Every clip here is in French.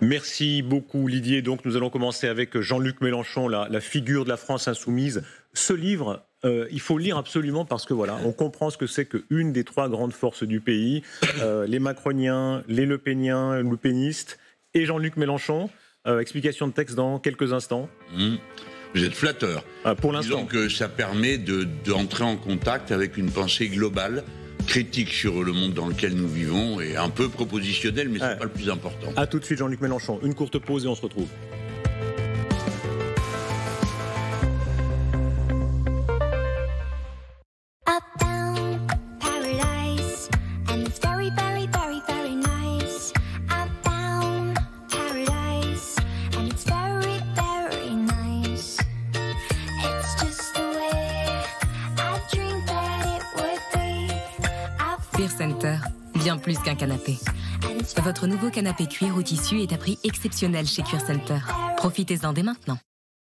Merci beaucoup Didier. Donc nous allons commencer avec Jean-Luc Mélenchon, la figure de la France insoumise. Ce livre, il faut le lire absolument parce que voilà, on comprend ce que c'est qu'une des trois grandes forces du pays, les macroniens, les lepéniens, lepénistes et Jean-Luc Mélenchon. Explication de texte dans quelques instants. Vous êtes flatteur. Pour l'instant. Disons que ça permet d'entrer en contact avec une pensée globale, critique sur le monde dans lequel nous vivons et un peu propositionnel, mais c'est pas le plus important. A tout de suite Jean-Luc Mélenchon. Une courte pause et on se retrouve. Cuir Center, bien plus qu'un canapé. Votre nouveau canapé cuir ou tissu est à prix exceptionnel chez Cuir Center. Profitez-en dès maintenant.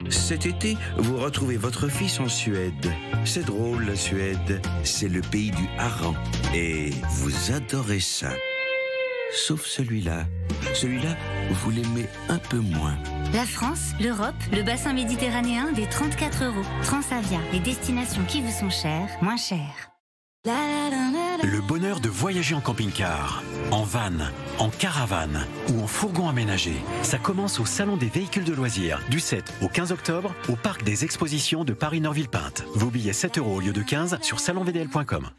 Cet été, vous retrouvez votre fils en Suède. C'est drôle, la Suède. C'est le pays du hareng. Et vous adorez ça. Sauf celui-là. Celui-là, vous l'aimez un peu moins. La France, l'Europe, le bassin méditerranéen des 34 €. Transavia, les destinations qui vous sont chères, moins chères. Le bonheur de voyager en camping-car, en van, en caravane ou en fourgon aménagé, ça commence au Salon des véhicules de loisirs du 7 au 15 octobre au Parc des Expositions de Paris-Nord-Villepinte. Vos billets 7 € au lieu de 15 sur salonvdl.com.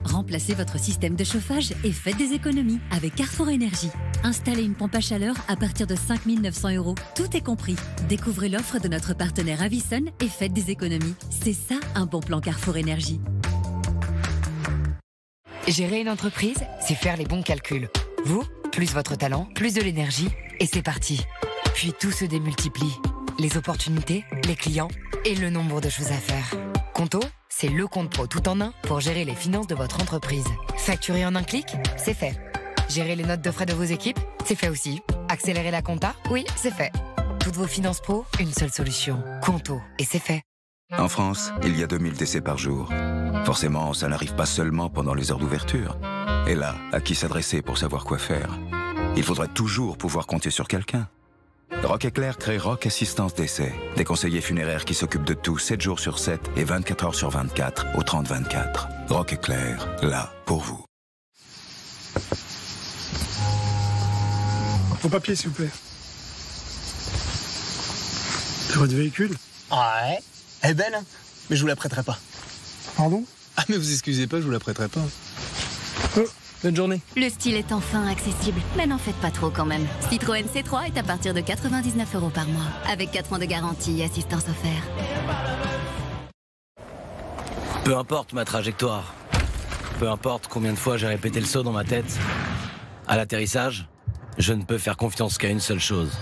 Remplacez votre système de chauffage et faites des économies avec Carrefour Énergie. Installez une pompe à chaleur à partir de 5 900 €. Tout est compris. Découvrez l'offre de notre partenaire Avison et faites des économies. C'est ça un bon plan Carrefour Énergie. Gérer une entreprise, c'est faire les bons calculs. Vous, plus votre talent, plus de l'énergie, et c'est parti. Puis tout se démultiplie. Les opportunités, les clients et le nombre de choses à faire. Conto, c'est le compte pro tout en un pour gérer les finances de votre entreprise. Facturer en un clic, c'est fait. Gérer les notes de frais de vos équipes, c'est fait aussi. Accélérer la compta, oui, c'est fait. Toutes vos finances pro, une seule solution. Conto, et c'est fait. En France, il y a 2000 décès par jour. Forcément, ça n'arrive pas seulement pendant les heures d'ouverture. Et là, à qui s'adresser pour savoir quoi faire? Il faudrait toujours pouvoir compter sur quelqu'un. Rock Éclair crée Rock Assistance Décès. Des conseillers funéraires qui s'occupent de tout 7 jours sur 7 et 24 heures sur 24 au 30-24. Rock Éclair, là pour vous. Vos papiers, s'il vous plaît. C'est votre véhicule? Ouais. Elle est belle, hein, mais je vous la prêterai pas. Pardon? Ah, mais vous excusez pas, je vous la prêterai pas. Bonne journée. Le style est enfin accessible, mais n'en faites pas trop quand même. Citroën C3 est à partir de 99 € par mois, avec 4 ans de garantie et assistance offerte. Peu importe ma trajectoire, peu importe combien de fois j'ai répété le saut dans ma tête, à l'atterrissage, je ne peux faire confiance qu'à une seule chose,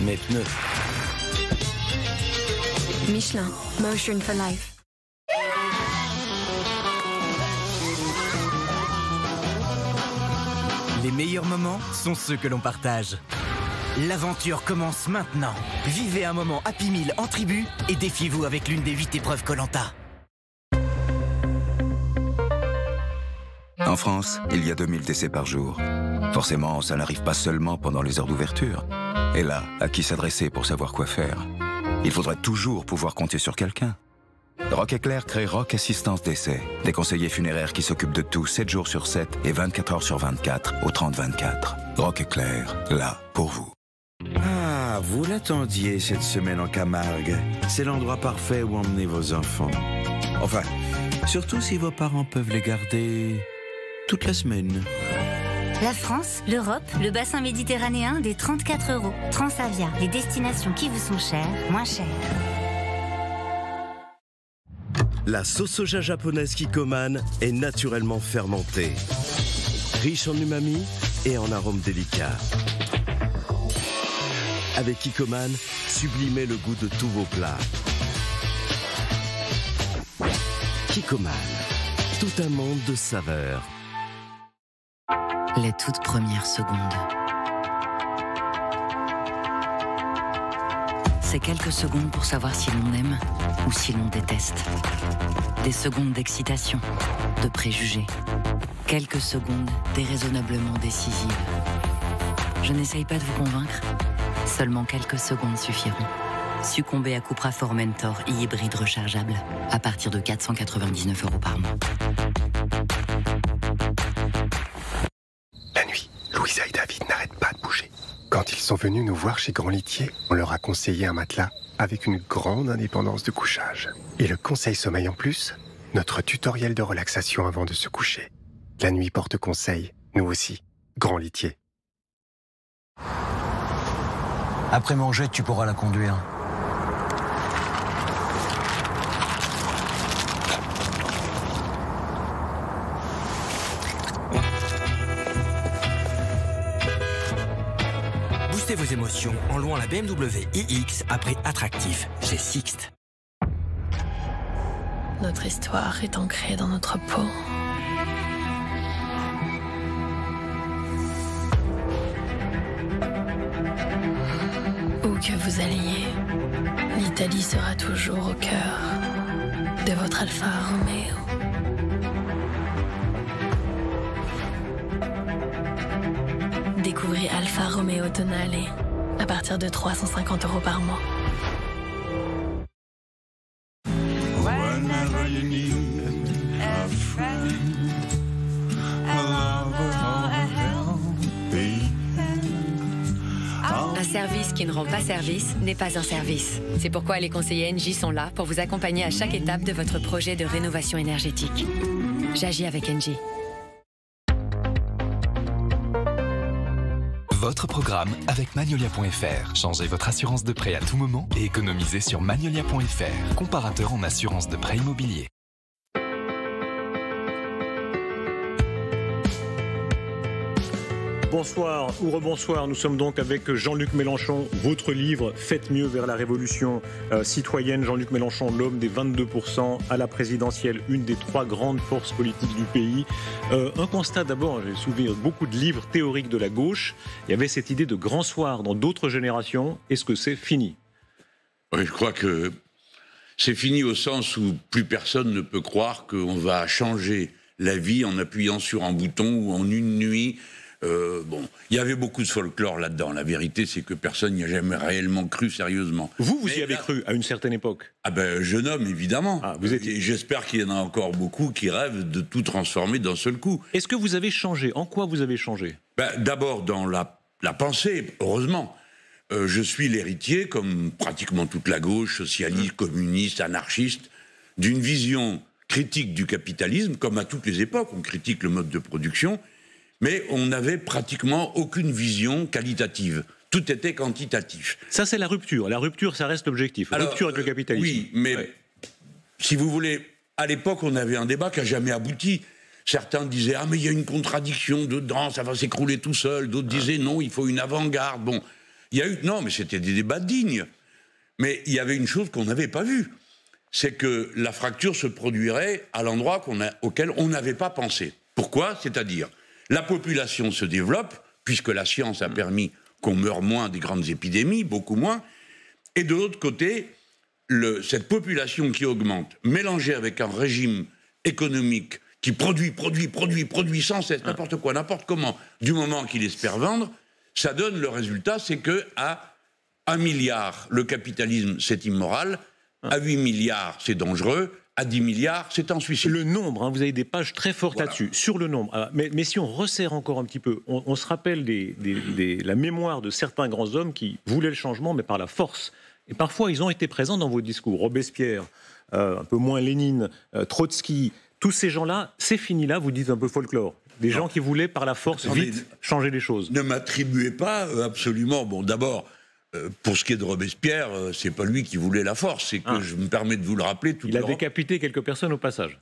mes pneus. Michelin, Motion for Life. Les meilleurs moments sont ceux que l'on partage. L'aventure commence maintenant. Vivez un moment Happy Meal en tribu et défiez-vous avec l'une des 8 épreuves Koh-Lanta. En France, il y a 2000 décès par jour. Forcément, ça n'arrive pas seulement pendant les heures d'ouverture. Et là, à qui s'adresser pour savoir quoi faire? Il faudrait toujours pouvoir compter sur quelqu'un. Rock Éclair crée Rock Assistance Décès. Des conseillers funéraires qui s'occupent de tout 7 jours sur 7 et 24 heures sur 24 au 30-24. Rock Éclair, là pour vous. Ah, vous l'attendiez cette semaine en Camargue. C'est l'endroit parfait où emmener vos enfants. Enfin, surtout si vos parents peuvent les garder toute la semaine. La France, l'Europe, le bassin méditerranéen des 34 €. Transavia, les destinations qui vous sont chères, moins chères. La sauce soja japonaise Kikkoman est naturellement fermentée, riche en umami et en arômes délicats. Avec Kikkoman, sublimez le goût de tous vos plats. Kikkoman, tout un monde de saveurs. Les toutes premières secondes. C'est quelques secondes pour savoir si l'on aime ou si l'on déteste. Des secondes d'excitation, de préjugés. Quelques secondes déraisonnablement décisives. Je n'essaye pas de vous convaincre. Seulement quelques secondes suffiront. Succombez à Cupra Formentor e-hybride rechargeable à partir de 499 € par mois. La nuit, Louisa et David n'arrêtent pas de bouger. Quand ils sont venus nous voir chez Grand Litier, on leur a conseillé un matelas avec une grande indépendance de couchage. Et le conseil sommeil en plus, notre tutoriel de relaxation avant de se coucher. La nuit porte conseil, nous aussi, Grand Litier. Après manger, tu pourras la conduire. Boostez vos émotions en louant la BMW iX à prix attractif chez Sixt. Notre histoire est ancrée dans notre peau. Où que vous alliez, l'Italie sera toujours au cœur de votre Alfa Romeo. Découvrez Alfa Romeo Tonale à partir de 350 € par mois. Un service qui ne rend pas service n'est pas un service. C'est pourquoi les conseillers Engie sont là pour vous accompagner à chaque étape de votre projet de rénovation énergétique. J'agis avec Engie. Votre programme avec Magnolia.fr. Changez votre assurance de prêt à tout moment et économisez sur Magnolia.fr, comparateur en assurance de prêt immobilier. Bonsoir ou rebonsoir, nous sommes donc avec Jean-Luc Mélenchon, votre livre « Faites mieux vers la révolution citoyenne ». Jean-Luc Mélenchon, l'homme des 22% à la présidentielle, une des 3 grandes forces politiques du pays. Un constat d'abord, j'ai soulevé beaucoup de livres théoriques de la gauche, il y avait cette idée de grand soir dans d'autres générations, est-ce que c'est fini ? Oui, je crois que c'est fini au sens où plus personne ne peut croire qu'on va changer la vie en appuyant sur un bouton ou en une nuit. Il y avait beaucoup de folklore là-dedans. La vérité, c'est que personne n'y a jamais réellement cru sérieusement. Vous y avez cru à une certaine époque ? Ah ben, jeune homme, évidemment. Et j'espère qu'il y en a encore beaucoup qui rêvent de tout transformer d'un seul coup. Est-ce que vous avez changé ? En quoi vous avez changé ? D'abord, dans la pensée, heureusement. Je suis l'héritier, comme pratiquement toute la gauche, socialiste, communiste, anarchiste, d'une vision critique du capitalisme, comme à toutes les époques. On critique le mode de production. Mais on n'avait pratiquement aucune vision qualitative. Tout était quantitatif. Ça, c'est la rupture. La rupture, ça reste l'objectif. Rupture avec le capitalisme. Oui, mais si vous voulez, à l'époque, on avait un débat qui n'a jamais abouti. Certains disaient « Ah, mais il y a une contradiction dedans, ça va s'écrouler tout seul. » D'autres disaient « Non, il faut une avant-garde. » Bon, il y a eu... Non, mais c'était des débats dignes. Mais il y avait une chose qu'on n'avait pas vue. C'est que la fracture se produirait à l'endroit auquel on n'avait pas pensé. Pourquoi ? C'est-à-dire... La population se développe, puisque la science a permis qu'on meure moins des grandes épidémies, beaucoup moins. Et de l'autre côté, cette population qui augmente, mélangée avec un régime économique qui produit sans cesse, n'importe quoi, n'importe comment, du moment qu'il espère vendre, ça donne le résultat, c'est qu'à 1 milliard, le capitalisme, c'est immoral, à 8 milliards, c'est dangereux, à 10 milliards, c'est un suicide. Le nombre, vous avez des pages très fortes là-dessus, sur le nombre. Mais si on resserre encore un petit peu, on se rappelle la mémoire de certains grands hommes qui voulaient le changement, mais par la force. Et parfois, ils ont été présents dans vos discours. Robespierre, un peu moins Lénine, Trotsky, tous ces gens-là, c'est fini là, vous dites un peu folklore. Des gens qui voulaient, par la force, vite changer les choses. Ne m'attribuez pas absolument... Bon, d'abord... Pour ce qui est de Robespierre, c'est pas lui qui voulait la force, c'est que je me permets de vous le rappeler. Il a décapité quelques personnes au passage.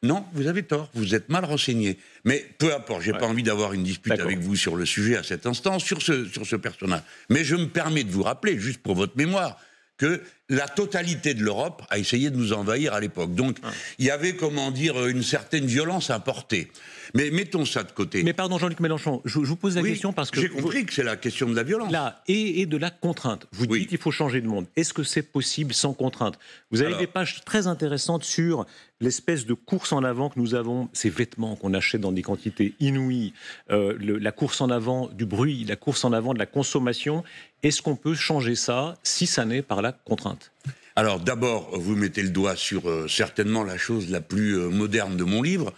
Non, vous avez tort, vous êtes mal renseigné. Mais peu importe, j'ai pas envie d'avoir une dispute avec vous sur le sujet à cet instant, sur ce personnage. Mais je me permets de vous rappeler, juste pour votre mémoire, que la totalité de l'Europe a essayé de nous envahir à l'époque. Donc, il y avait, comment dire, une certaine violence importée. Mais mettons ça de côté. Mais pardon, Jean-Luc Mélenchon, je vous pose la question parce que... J'ai compris que c'est la question de la violence. Là, et de la contrainte. Vous dites qu'il faut changer de monde. Est-ce que c'est possible sans contrainte? Vous avez des pages très intéressantes sur l'espèce de course en avant que nous avons, ces vêtements qu'on achète dans des quantités inouïes, la course en avant du bruit, la course en avant de la consommation. Est-ce qu'on peut changer ça si ça n'est par la contrainte? Alors d'abord, vous mettez le doigt sur certainement la chose la plus moderne de mon livre.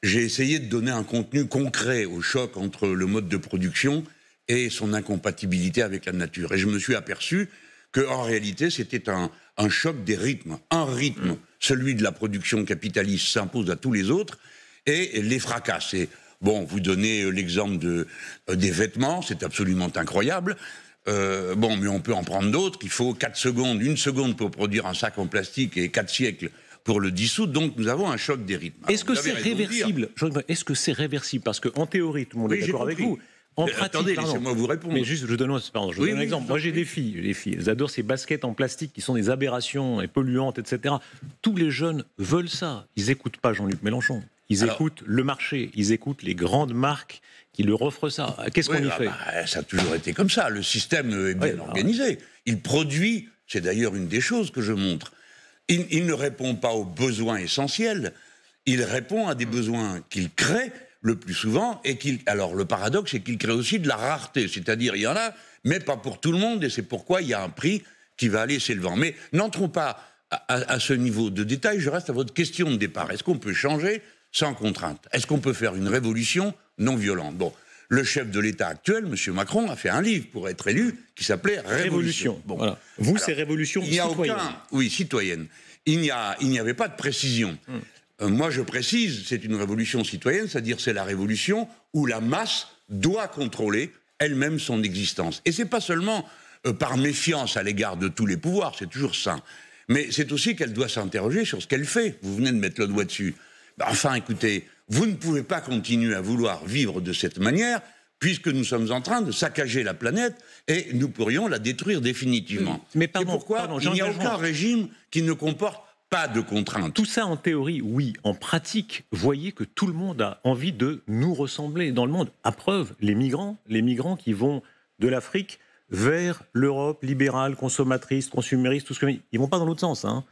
J'ai essayé de donner un contenu concret au choc entre le mode de production et son incompatibilité avec la nature. Et je me suis aperçu qu'en réalité, c'était un choc des rythmes. Un rythme, celui de la production capitaliste, s'impose à tous les autres et les fracasse. Et bon, vous donnez l'exemple des vêtements, c'est absolument incroyable. Bon, mais on peut en prendre d'autres. Il faut 4 secondes, 1 seconde pour produire un sac en plastique et 4 siècles pour le dissoudre. Donc nous avons un choc des rythmes. Est-ce que c'est réversible? Est-ce que c'est réversible? Parce qu'en théorie, tout le monde est d'accord avec vous. En pratique, attendez, laissez-moi vous répondre. Mais juste, je donne un exemple. Moi, j'ai des filles. Elles adorent ces baskets en plastique qui sont des aberrations et polluantes, etc. Tous les jeunes veulent ça. Ils n'écoutent pas Jean-Luc Mélenchon. Ils écoutent le marché. Ils écoutent les grandes marques qui leur offrent ça. Qu'est-ce qu'on y fait? Ça a toujours été comme ça. Le système est bien organisé. Il produit, c'est d'ailleurs une des choses que je montre, il ne répond pas aux besoins essentiels. Il répond à des besoins qu'il crée le plus souvent, alors le paradoxe, c'est qu'il crée aussi de la rareté, c'est-à-dire il y en a, mais pas pour tout le monde, et c'est pourquoi il y a un prix qui va aller s'élevant. Mais n'entrons pas à ce niveau de détail, je reste à votre question de départ. Est-ce qu'on peut changer sans contrainte? Est-ce qu'on peut faire une révolution non violente? Bon, le chef de l'État actuel, M. Macron, a fait un livre pour être élu qui s'appelait Révolution. Bon. Voilà. Vous, c'est Révolution citoyenne. Oui, citoyenne. Il n'y avait pas de précision. Moi, je précise, c'est une révolution citoyenne, c'est-à-dire c'est la révolution où la masse doit contrôler elle-même son existence. Et c'est pas seulement par méfiance à l'égard de tous les pouvoirs, c'est toujours sain, mais c'est aussi qu'elle doit s'interroger sur ce qu'elle fait. Vous venez de mettre le doigt dessus. Enfin, écoutez, vous ne pouvez pas continuer à vouloir vivre de cette manière, puisque nous sommes en train de saccager la planète et nous pourrions la détruire définitivement. Mais pardon, c'est pourquoi il n'y a aucun régime qui ne comporte pas de contraintes. Tout ça en théorie, oui. En pratique, voyez que tout le monde a envie de nous ressembler dans le monde. À preuve, les migrants qui vont de l'Afrique vers l'Europe libérale, consommatrice, consumériste, tout ce que... Ils vont pas dans l'autre sens, hein.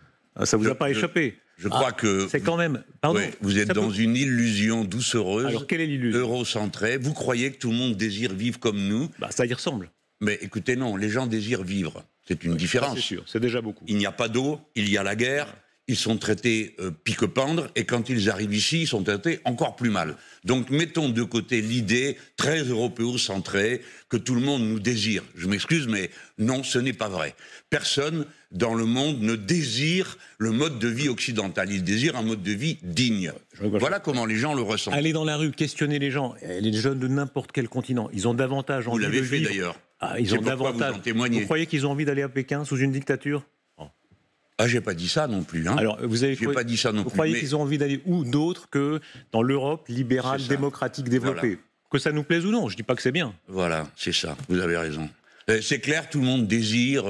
Ça vous a pas échappé. Je crois que... C'est quand même... Pardon. Ouais, vous êtes dans une illusion doucereuse. Alors, quelle est l'illusion? Eurocentrée. Vous croyez que tout le monde désire vivre comme nous? Ça y ressemble. Mais écoutez, non, les gens désirent vivre. C'est une différence. C'est sûr, c'est déjà beaucoup. Il n'y a pas d'eau, il y a la guerre. Ils sont traités pique-pendre, et quand ils arrivent ici, ils sont traités encore plus mal. Donc mettons de côté l'idée très européocentrée que tout le monde nous désire. Je m'excuse, mais non, ce n'est pas vrai. Personne dans le monde ne désire le mode de vie occidental. Il désire un mode de vie digne. Voilà comment les gens le ressentent. Allez dans la rue, questionnez les gens. Les jeunes de n'importe quel continent, ils ont davantage envie de vivre. Vous l'avez fait d'ailleurs. Ils ont davantage. Vous croyez qu'ils ont envie d'aller à Pékin sous une dictature? Ah, j'ai pas dit ça non plus. Hein. Alors, j'ai pas dit ça non plus. Vous croyez qu'ils ont envie d'aller où d'autre que dans l'Europe libérale, démocratique, développée? Voilà. Que ça nous plaise ou non, je dis pas que c'est bien. Voilà, c'est ça, vous avez raison. C'est clair, tout le monde désire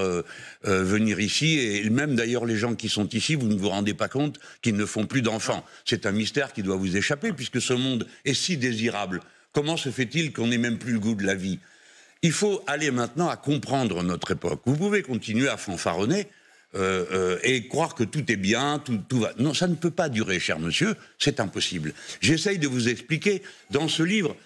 venir ici, et même d'ailleurs les gens qui sont ici, vous ne vous rendez pas compte qu'ils ne font plus d'enfants. C'est un mystère qui doit vous échapper, puisque ce monde est si désirable. Comment se fait-il qu'on n'ait même plus le goût de la vie? Il faut aller maintenant à comprendre notre époque. Vous pouvez continuer à fanfaronner, et croire que tout est bien, tout va... Non, ça ne peut pas durer, cher monsieur, c'est impossible. J'essaye de vous expliquer, dans ce livre,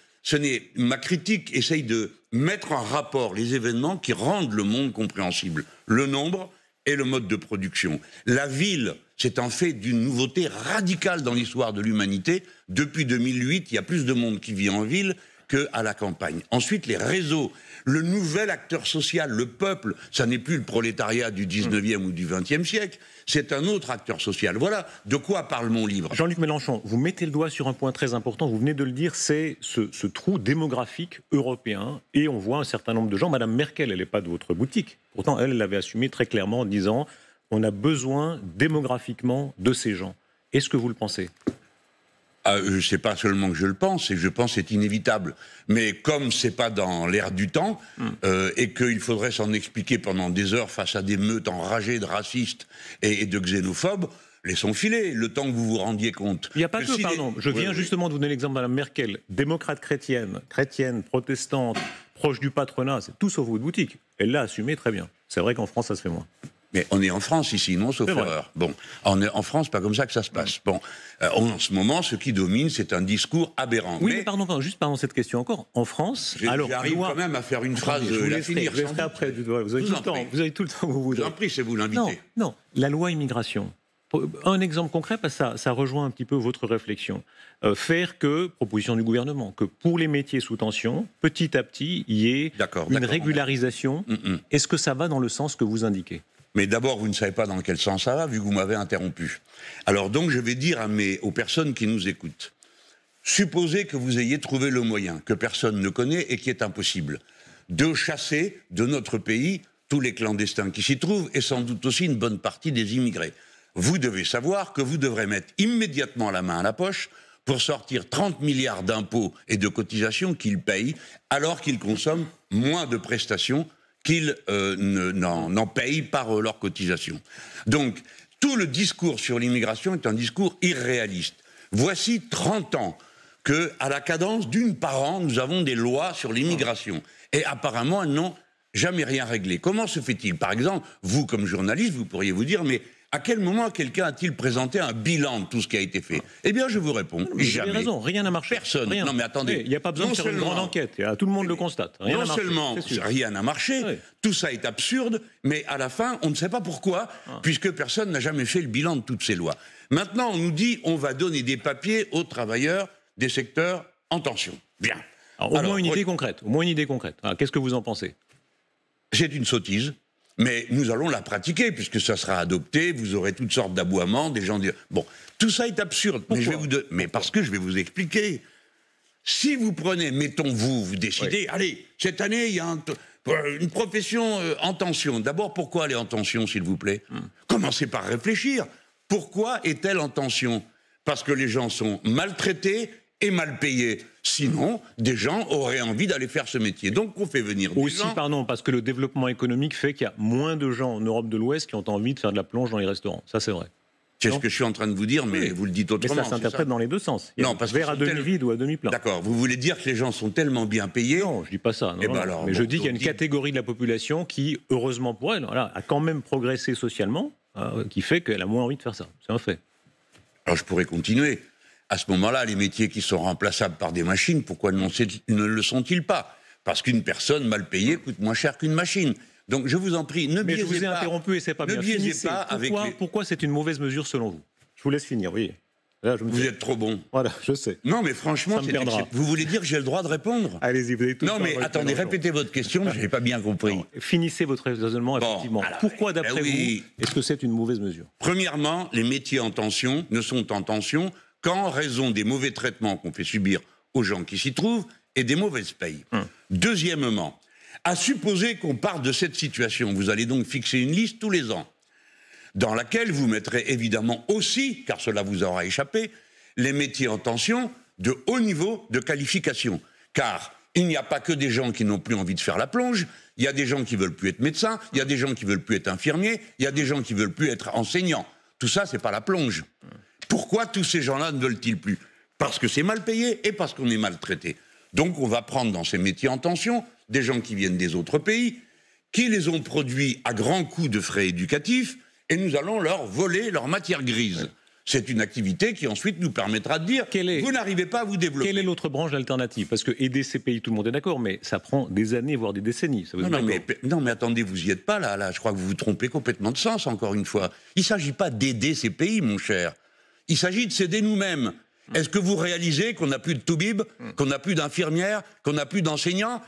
ma critique essaye de mettre en rapport les événements qui rendent le monde compréhensible. Le nombre et le mode de production. La ville, c'est en fait d'une nouveauté radicale dans l'histoire de l'humanité. Depuis 2008, il y a plus de monde qui vit en ville qu'à la campagne. Ensuite, les réseaux, le nouvel acteur social, le peuple, ça n'est plus le prolétariat du 19e ou du 20e siècle, c'est un autre acteur social. Voilà de quoi parle mon livre. Jean-Luc Mélenchon, vous mettez le doigt sur un point très important, vous venez de le dire, c'est ce trou démographique européen, et on voit un certain nombre de gens, Madame Merkel, elle n'est pas de votre boutique, pourtant elle l'avait assumé très clairement en disant on a besoin démographiquement de ces gens. Est-ce que vous le pensez ? C'est pas seulement que je le pense, c'est que je pense que c'est inévitable. Mais comme c'est pas dans l'air du temps, et qu'il faudrait s'en expliquer pendant des heures face à des meutes enragées de racistes et de xénophobes, laissons filer, le temps que vous vous rendiez compte. Il n'y a pas que, pardon, je viens justement de vous donner l'exemple de Mme Merkel, démocrate chrétienne, protestante, proche du patronat, c'est tout sauf votre boutique. Elle l'a assumé très bien. C'est vrai qu'en France, ça se fait moins. Mais on est en France ici, non, sauf erreur. Bon, en France, pas comme ça que ça se passe. Bon, en ce moment, ce qui domine, c'est un discours aberrant. Oui, mais pardon, juste pendant cette question encore. En France, j'arrive quand même à faire une phrase, la finir. Après, vous avez tout le temps que vous voudrez. Je vous en prie, c'est vous l'inviter. Non, la loi immigration. Un exemple concret, parce que ça rejoint un petit peu votre réflexion. Faire que, proposition du gouvernement, que pour les métiers sous tension, petit à petit, il y ait une régularisation. Est-ce que ça va dans le sens que vous indiquez ? Mais d'abord, vous ne savez pas dans quel sens ça va, vu que vous m'avez interrompu. Alors donc, je vais dire aux personnes qui nous écoutent, supposez que vous ayez trouvé le moyen, que personne ne connaît et qui est impossible, de chasser de notre pays tous les clandestins qui s'y trouvent, et sans doute aussi une bonne partie des immigrés. Vous devez savoir que vous devrez mettre immédiatement la main à la poche pour sortir 30 milliards d'impôts et de cotisations qu'ils payent, alors qu'ils consomment moins de prestations qu'ils n'en payent par leurs cotisations. Donc, tout le discours sur l'immigration est un discours irréaliste. Voici 30 ans qu'à la cadence d'une par an, nous avons des lois sur l'immigration. Et apparemment, elles n'ont jamais rien réglé. Comment se fait-il ? Par exemple, vous, comme journaliste, vous pourriez vous dire, mais à quel moment quelqu'un a-t-il présenté un bilan de tout ce qui a été fait ? Eh bien, je vous réponds, jamais. Vous avez raison, rien n'a marché. Personne. Rien. Non, mais attendez. Il n'y a pas besoin de faire une grande enquête. Tout le monde le constate. Rien non seulement rien n'a marché, tout ça est absurde, mais à la fin, on ne sait pas pourquoi, puisque personne n'a jamais fait le bilan de toutes ces lois. Maintenant, on nous dit on va donner des papiers aux travailleurs des secteurs en tension. Bien. Alors, au moins une idée concrète. Qu'est-ce que vous en pensez ? C'est une sottise. Mais nous allons la pratiquer, puisque ça sera adopté, vous aurez toutes sortes d'aboiements, des gens disent... Bon, tout ça est absurde. Mais parce que je vais vous expliquer. Si vous prenez, mettons vous décidez, allez, cette année, il y a une profession en tension. D'abord, pourquoi elle est en tension, s'il vous plaît ? Commencez par réfléchir. Pourquoi est-elle en tension ? Parce que les gens sont maltraités et mal payés. Sinon, des gens auraient envie d'aller faire ce métier. Donc, on fait venir des gens... Pardon, parce que le développement économique fait qu'il y a moins de gens en Europe de l'Ouest qui ont envie de faire de la plonge dans les restaurants. Ça, c'est vrai. C'est ce que je suis en train de vous dire, mais vous le dites autrement. Mais ça s'interprète dans les deux sens. Non, parce verre à demi-vide ou à demi-plein. D'accord. Vous voulez dire que les gens sont tellement bien payés ? Non, je dis pas ça. Mais je dis qu'il y a une catégorie de la population qui, heureusement pour elle, a quand même progressé socialement, qui fait qu'elle a moins envie de faire ça. C'est un fait. Alors, je pourrais continuer. À ce moment-là, les métiers qui sont remplaçables par des machines, pourquoi ne le sont-ils pas ? Parce qu'une personne mal payée coûte moins cher qu'une machine. Donc, je vous en prie, ne biaisez pas... Mais je vous ai interrompu et c'est pas bien. Ne biaisez pas avec pourquoi c'est une mauvaise mesure selon vous ? Je vous laisse finir, oui. Là, vous êtes trop bon. Voilà, je sais. Non, mais franchement, vous voulez dire que j'ai le droit de répondre ? Allez-y, vous avez tout le temps. Non, mais attendez, répétez votre question, je n'ai pas bien compris. Non, finissez votre raisonnement, effectivement. Alors, pourquoi, d'après vous, est-ce que c'est une mauvaise mesure ? Premièrement, les métiers en tension ne sont en tension qu'en raison des mauvais traitements qu'on fait subir aux gens qui s'y trouvent et des mauvaises payes. Deuxièmement, à supposer qu'on parte de cette situation, vous allez donc fixer une liste tous les ans, dans laquelle vous mettrez évidemment aussi, car cela vous aura échappé, les métiers en tension de haut niveau de qualification. Car il n'y a pas que des gens qui n'ont plus envie de faire la plonge, il y a des gens qui ne veulent plus être médecins, il y a des gens qui ne veulent plus être infirmiers, il y a des gens qui ne veulent plus être enseignants. Tout ça, c'est pas la plonge. Pourquoi tous ces gens-là ne veulent-ils plus ? Parce que c'est mal payé et parce qu'on est maltraité. Donc on va prendre dans ces métiers en tension des gens qui viennent des autres pays, qui les ont produits à grands coûts de frais éducatifs, et nous allons leur voler leur matière grise. C'est une activité qui ensuite nous permettra de dire vous n'arrivez pas à vous développer. Quelle est l'autre branche alternative ? Parce que aider ces pays, tout le monde est d'accord, mais ça prend des années, voire des décennies. Ça non, mais attendez, vous n'y êtes pas là. Je crois que vous vous trompez complètement de sens, encore une fois. Il ne s'agit pas d'aider ces pays, mon cher. Il s'agit de s'aider nous-mêmes. Est-ce que vous réalisez qu'on n'a plus de toubib, qu'on n'a plus d'infirmières, qu'on n'a plus d'enseignants ?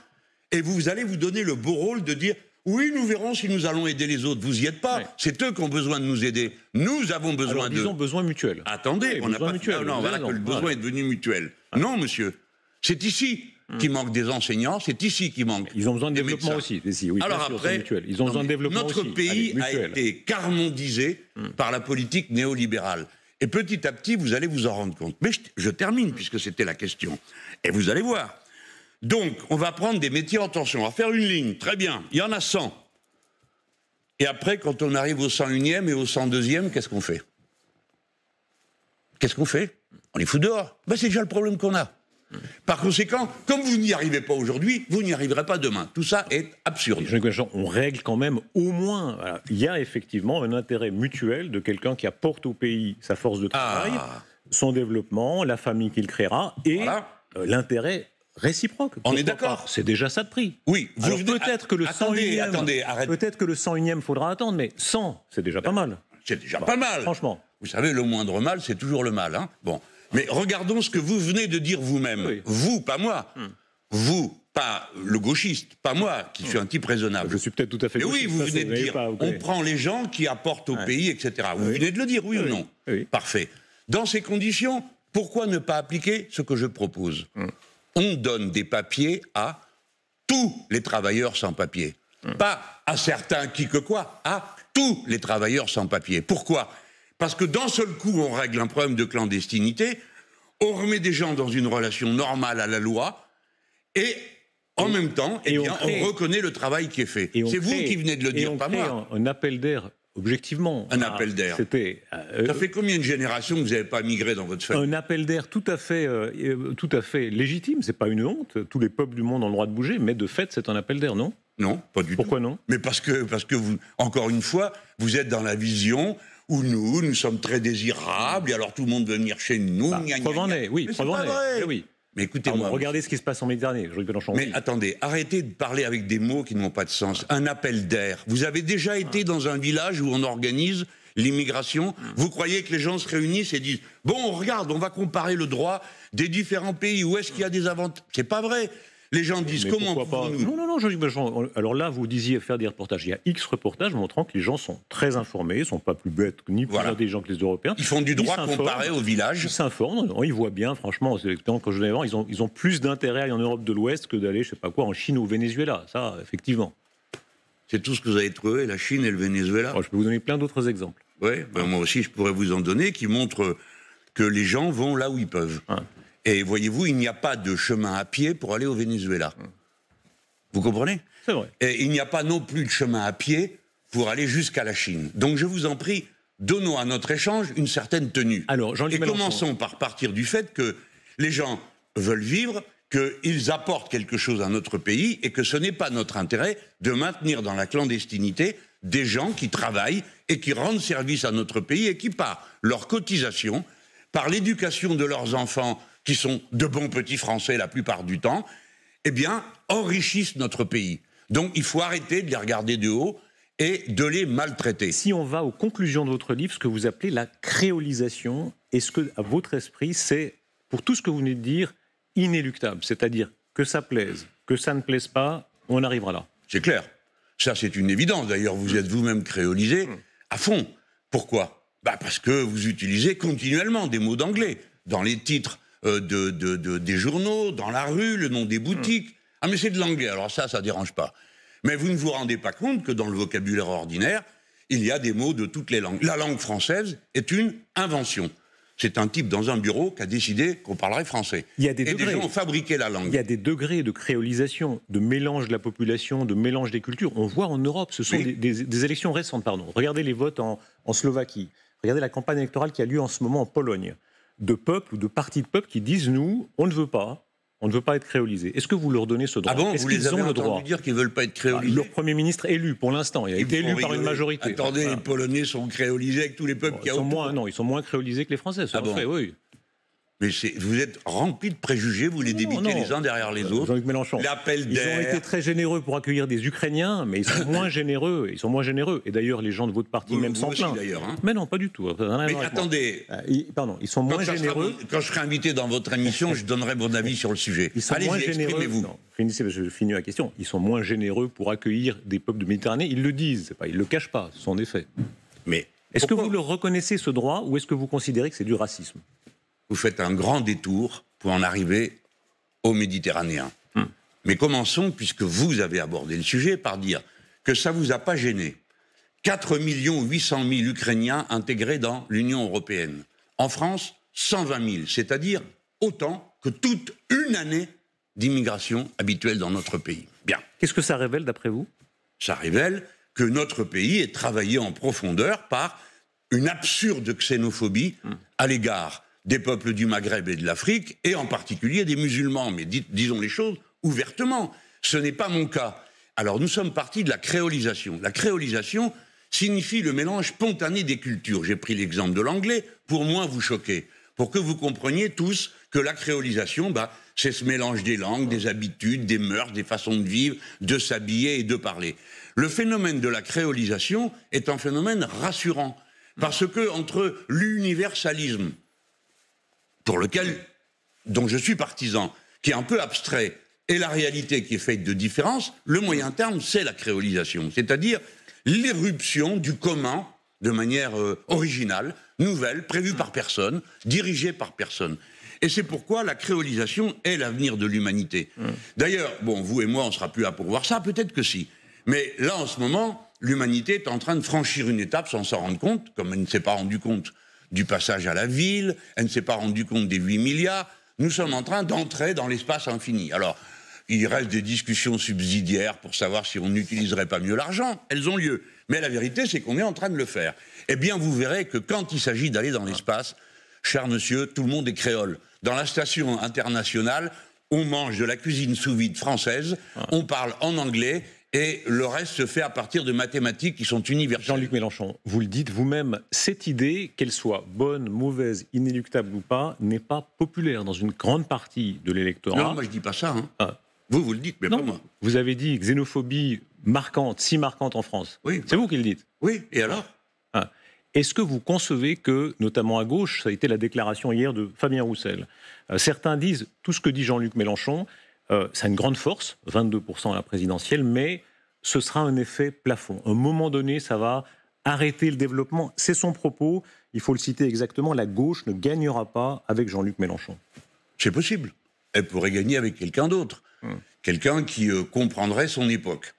Et vous allez vous donner le beau rôle de dire oui, nous verrons si nous allons aider les autres. Vous n'y êtes pas. Oui. C'est eux qui ont besoin de nous aider. Nous avons besoin d'eux. Ils ont besoin mutuel. Attendez, on n'a pas mutuel. Non, voilà que le besoin est devenu mutuel. Non, monsieur. C'est ici qu'il manque des enseignants. C'est ici qu'il manque. Ils ont besoin de développement aussi. Oui, alors après, ils ont besoin de développement notre aussi. pays a été carmondisé par la politique néolibérale. Et petit à petit, vous allez vous en rendre compte. Mais je termine, puisque c'était la question. Et vous allez voir. Donc, on va prendre des métiers en tension. On va faire une ligne. Très bien. Il y en a 100. Et après, quand on arrive au 101e et au 102e, qu'est-ce qu'on fait? Qu'est-ce qu'on fait? On les fout dehors. Ben, c'est déjà le problème qu'on a. Par conséquent, comme vous n'y arrivez pas aujourd'hui, vous n'y arriverez pas demain. Tout ça est absurde. On règle quand même au moins. Voilà, il y a effectivement un intérêt mutuel de quelqu'un qui apporte au pays sa force de travail, son développement, la famille qu'il créera et l'intérêt réciproque. On est d'accord. C'est déjà ça de prix. Oui. Peut-être que le 101e, peut-être que le 101e faudra attendre, mais 100, c'est déjà pas mal. C'est déjà pas mal. Franchement. Vous savez, le moindre mal, c'est toujours le mal. Hein, bon. Mais regardons ce que vous venez de dire vous-même. Oui. Vous, pas moi. Vous, pas le gauchiste, pas moi, qui suis un type raisonnable. Je suis peut-être tout à fait gauchiste. Mais oui, vous venez de dire, on prend les gens qui apportent au pays, etc. Vous venez de le dire, oui ou non? Parfait. Dans ces conditions, pourquoi ne pas appliquer ce que je propose? On donne des papiers à tous les travailleurs sans papier. Pas à certains qui que quoi, à tous les travailleurs sans papier. Pourquoi? Parce que d'un seul coup, on règle un problème de clandestinité, on remet des gens dans une relation normale à la loi, et en même temps, on reconnaît le travail qui est fait. C'est vous qui venez de le dire, pas moi. Un appel d'air, objectivement. Un appel d'air. Ça fait combien de générations que vous n'avez pas migré dans votre famille? Un appel d'air tout à fait légitime, c'est pas une honte. Tous les peuples du monde ont le droit de bouger, mais de fait, c'est un appel d'air, non? Non, pas du tout. Pourquoi non? Mais parce que vous, encore une fois, vous êtes dans la vision où nous sommes très désirables, et alors tout le monde veut venir chez nous. Preuve en est, oui. Preuve en est. Oui. Mais écoutez-moi. Regardez ce qui se passe en Méditerranée. Mais attendez, arrêtez de parler avec des mots qui n'ont pas de sens. Un appel d'air. Vous avez déjà été dans un village où on organise l'immigration? Vous croyez que les gens se réunissent et disent « Bon, regarde, on va comparer le droit des différents pays. Où est-ce qu'il y a des avantages ?» C'est pas vrai. Les gens disent comment pouvons-nous... Non, alors là, vous disiez faire des reportages. Il y a X reportages montrant que les gens sont très informés, ne sont pas plus bêtes ni plus intelligents que les Européens. Ils font du droit comparé au village. Ils s'informent, ils voient bien, franchement, quand je vais voir, ils ont plus d'intérêt à aller en Europe de l'Ouest que d'aller, je sais pas quoi, en Chine ou au Venezuela. Ça, effectivement. C'est tout ce que vous avez trouvé, la Chine et le Venezuela? Je peux vous donner plein d'autres exemples. Oui, moi aussi, je pourrais vous en donner qui montrent que les gens vont là où ils peuvent. Et voyez-vous, il n'y a pas de chemin à pied pour aller au Venezuela. Vous comprenez? C'est vrai. Et il n'y a pas non plus de chemin à pied pour aller jusqu'à la Chine. Donc je vous en prie, donnons à notre échange une certaine tenue. Alors, et commençons par partir du fait que les gens veulent vivre, qu'ils apportent quelque chose à notre pays, et que ce n'est pas notre intérêt de maintenir dans la clandestinité des gens qui travaillent et qui rendent service à notre pays et qui, par leur cotisation, par l'éducation de leurs enfants, qui sont de bons petits Français la plupart du temps, eh bien, enrichissent notre pays. Donc, il faut arrêter de les regarder de haut et de les maltraiter. Si on va aux conclusions de votre livre, ce que vous appelez la créolisation, est-ce que, à votre esprit, c'est, pour tout ce que vous venez de dire, inéluctable? C'est-à-dire que ça plaise, que ça ne plaise pas, on arrivera là. C'est clair. Ça, c'est une évidence. D'ailleurs, vous êtes vous-même créolisé à fond. Pourquoi? Parce que vous utilisez continuellement des mots d'anglais dans les titres des journaux, dans la rue, le nom des boutiques. Ah, mais c'est de l'anglais, alors ça dérange pas. Mais vous ne vous rendez pas compte que dans le vocabulaire ordinaire, il y a des mots de toutes les langues. La langue française est une invention. C'est un type dans un bureau qui a décidé qu'on parlerait français. Il y a des degrés. Des gens ont fabriqué la langue. Il y a des degrés de créolisation, de mélange de la population, de mélange des cultures. On voit en Europe, ce sont des élections récentes, pardon. Regardez les votes en Slovaquie. Regardez la campagne électorale qui a lieu en ce moment en Pologne. De peuples ou de partis de peuples qui disent, nous, on ne veut pas être créolisés. Est-ce que vous leur donnez ce droit? Ah bon, vous les avez entendus dire qu'ils ne veulent pas être créolisés? Leur Premier ministre élu, pour l'instant, il a été élu par une majorité. Attendez, les Polonais sont créolisés avec tous les peuples qu'il y a autour. Non, ils sont moins créolisés que les Français, c'est vrai, oui. Mais vous êtes remplis de préjugés, vous les débitez les uns derrière les autres. Jean-Luc Mélenchon. L'appel d'air. Ils ont été très généreux pour accueillir des Ukrainiens, mais ils sont moins généreux. Et d'ailleurs, les gens de votre parti même s'en plaignent. Mais non, pas du tout. Mais attendez. Ils sont moins généreux. Quand je serai invité dans votre émission, je donnerai mon avis sur le sujet. Allez-y, exprimez-vous. Finissez, je finis la question. Ils sont moins généreux pour accueillir des peuples de Méditerranée. Ils le disent, ils ne le cachent pas. Ce sont des faits. Mais est-ce que vous leur reconnaissez ce droit ou est-ce que vous considérez que c'est du racisme? Vous faites un grand détour pour en arriver aux Méditerranéens. Mais commençons, puisque vous avez abordé le sujet, par dire que ça ne vous a pas gêné. 4 800 000 Ukrainiens intégrés dans l'Union européenne. En France, 120 000, c'est-à-dire autant que toute une année d'immigration habituelle dans notre pays. Bien. Qu'est-ce que ça révèle d'après vous? Ça révèle que notre pays est travaillé en profondeur par une absurde xénophobie à l'égard des peuples du Maghreb et de l'Afrique, et en particulier des musulmans. Mais disons les choses ouvertement, ce n'est pas mon cas. Alors nous sommes partis de la créolisation. La créolisation signifie le mélange spontané des cultures. J'ai pris l'exemple de l'anglais pour moins vous choquer, pour que vous compreniez tous que la créolisation, c'est ce mélange des langues, des habitudes, des mœurs, des façons de vivre, de s'habiller et de parler. Le phénomène de la créolisation est un phénomène rassurant, parce que entre l'universalisme, dont je suis partisan, qui est un peu abstrait, et la réalité qui est faite de différences, le moyen terme, c'est la créolisation, c'est-à-dire l'éruption du commun de manière originale, nouvelle, prévue par personne, dirigée par personne. Et c'est pourquoi la créolisation est l'avenir de l'humanité. D'ailleurs, vous et moi, on ne sera plus là pour voir ça, peut-être que si. Mais là, en ce moment, l'humanité est en train de franchir une étape sans s'en rendre compte, comme elle ne s'est pas rendue compte du passage à la ville, elle ne s'est pas rendue compte des 8 milliards. Nous sommes en train d'entrer dans l'espace infini. Alors, il reste des discussions subsidiaires pour savoir si on n'utiliserait pas mieux l'argent. Elles ont lieu. Mais la vérité, c'est qu'on est en train de le faire. Eh bien, vous verrez que quand il s'agit d'aller dans l'espace, cher monsieur, tout le monde est créole. Dans la station internationale, on mange de la cuisine sous vide française, on parle en anglais, et le reste se fait à partir de mathématiques qui sont universelles. Jean-Luc Mélenchon, vous le dites vous-même, cette idée, qu'elle soit bonne, mauvaise, inéluctable ou pas, n'est pas populaire dans une grande partie de l'électorat. Non, moi je dis pas ça. Vous le dites, mais non, pas moi. Vous avez dit xénophobie marquante, si marquante en France. Oui. C'est vous qui le dites. Oui, et alors Est-ce que vous concevez que, notamment à gauche, ça a été la déclaration hier de Fabien Roussel, certains disent, tout ce que dit Jean-Luc Mélenchon, ça a une grande force, 22% à la présidentielle, mais ce sera un effet plafond. À un moment donné, ça va arrêter le développement. C'est son propos, il faut le citer exactement, la gauche ne gagnera pas avec Jean-Luc Mélenchon. C'est possible. Elle pourrait gagner avec quelqu'un d'autre. Quelqu'un qui comprendrait son époque.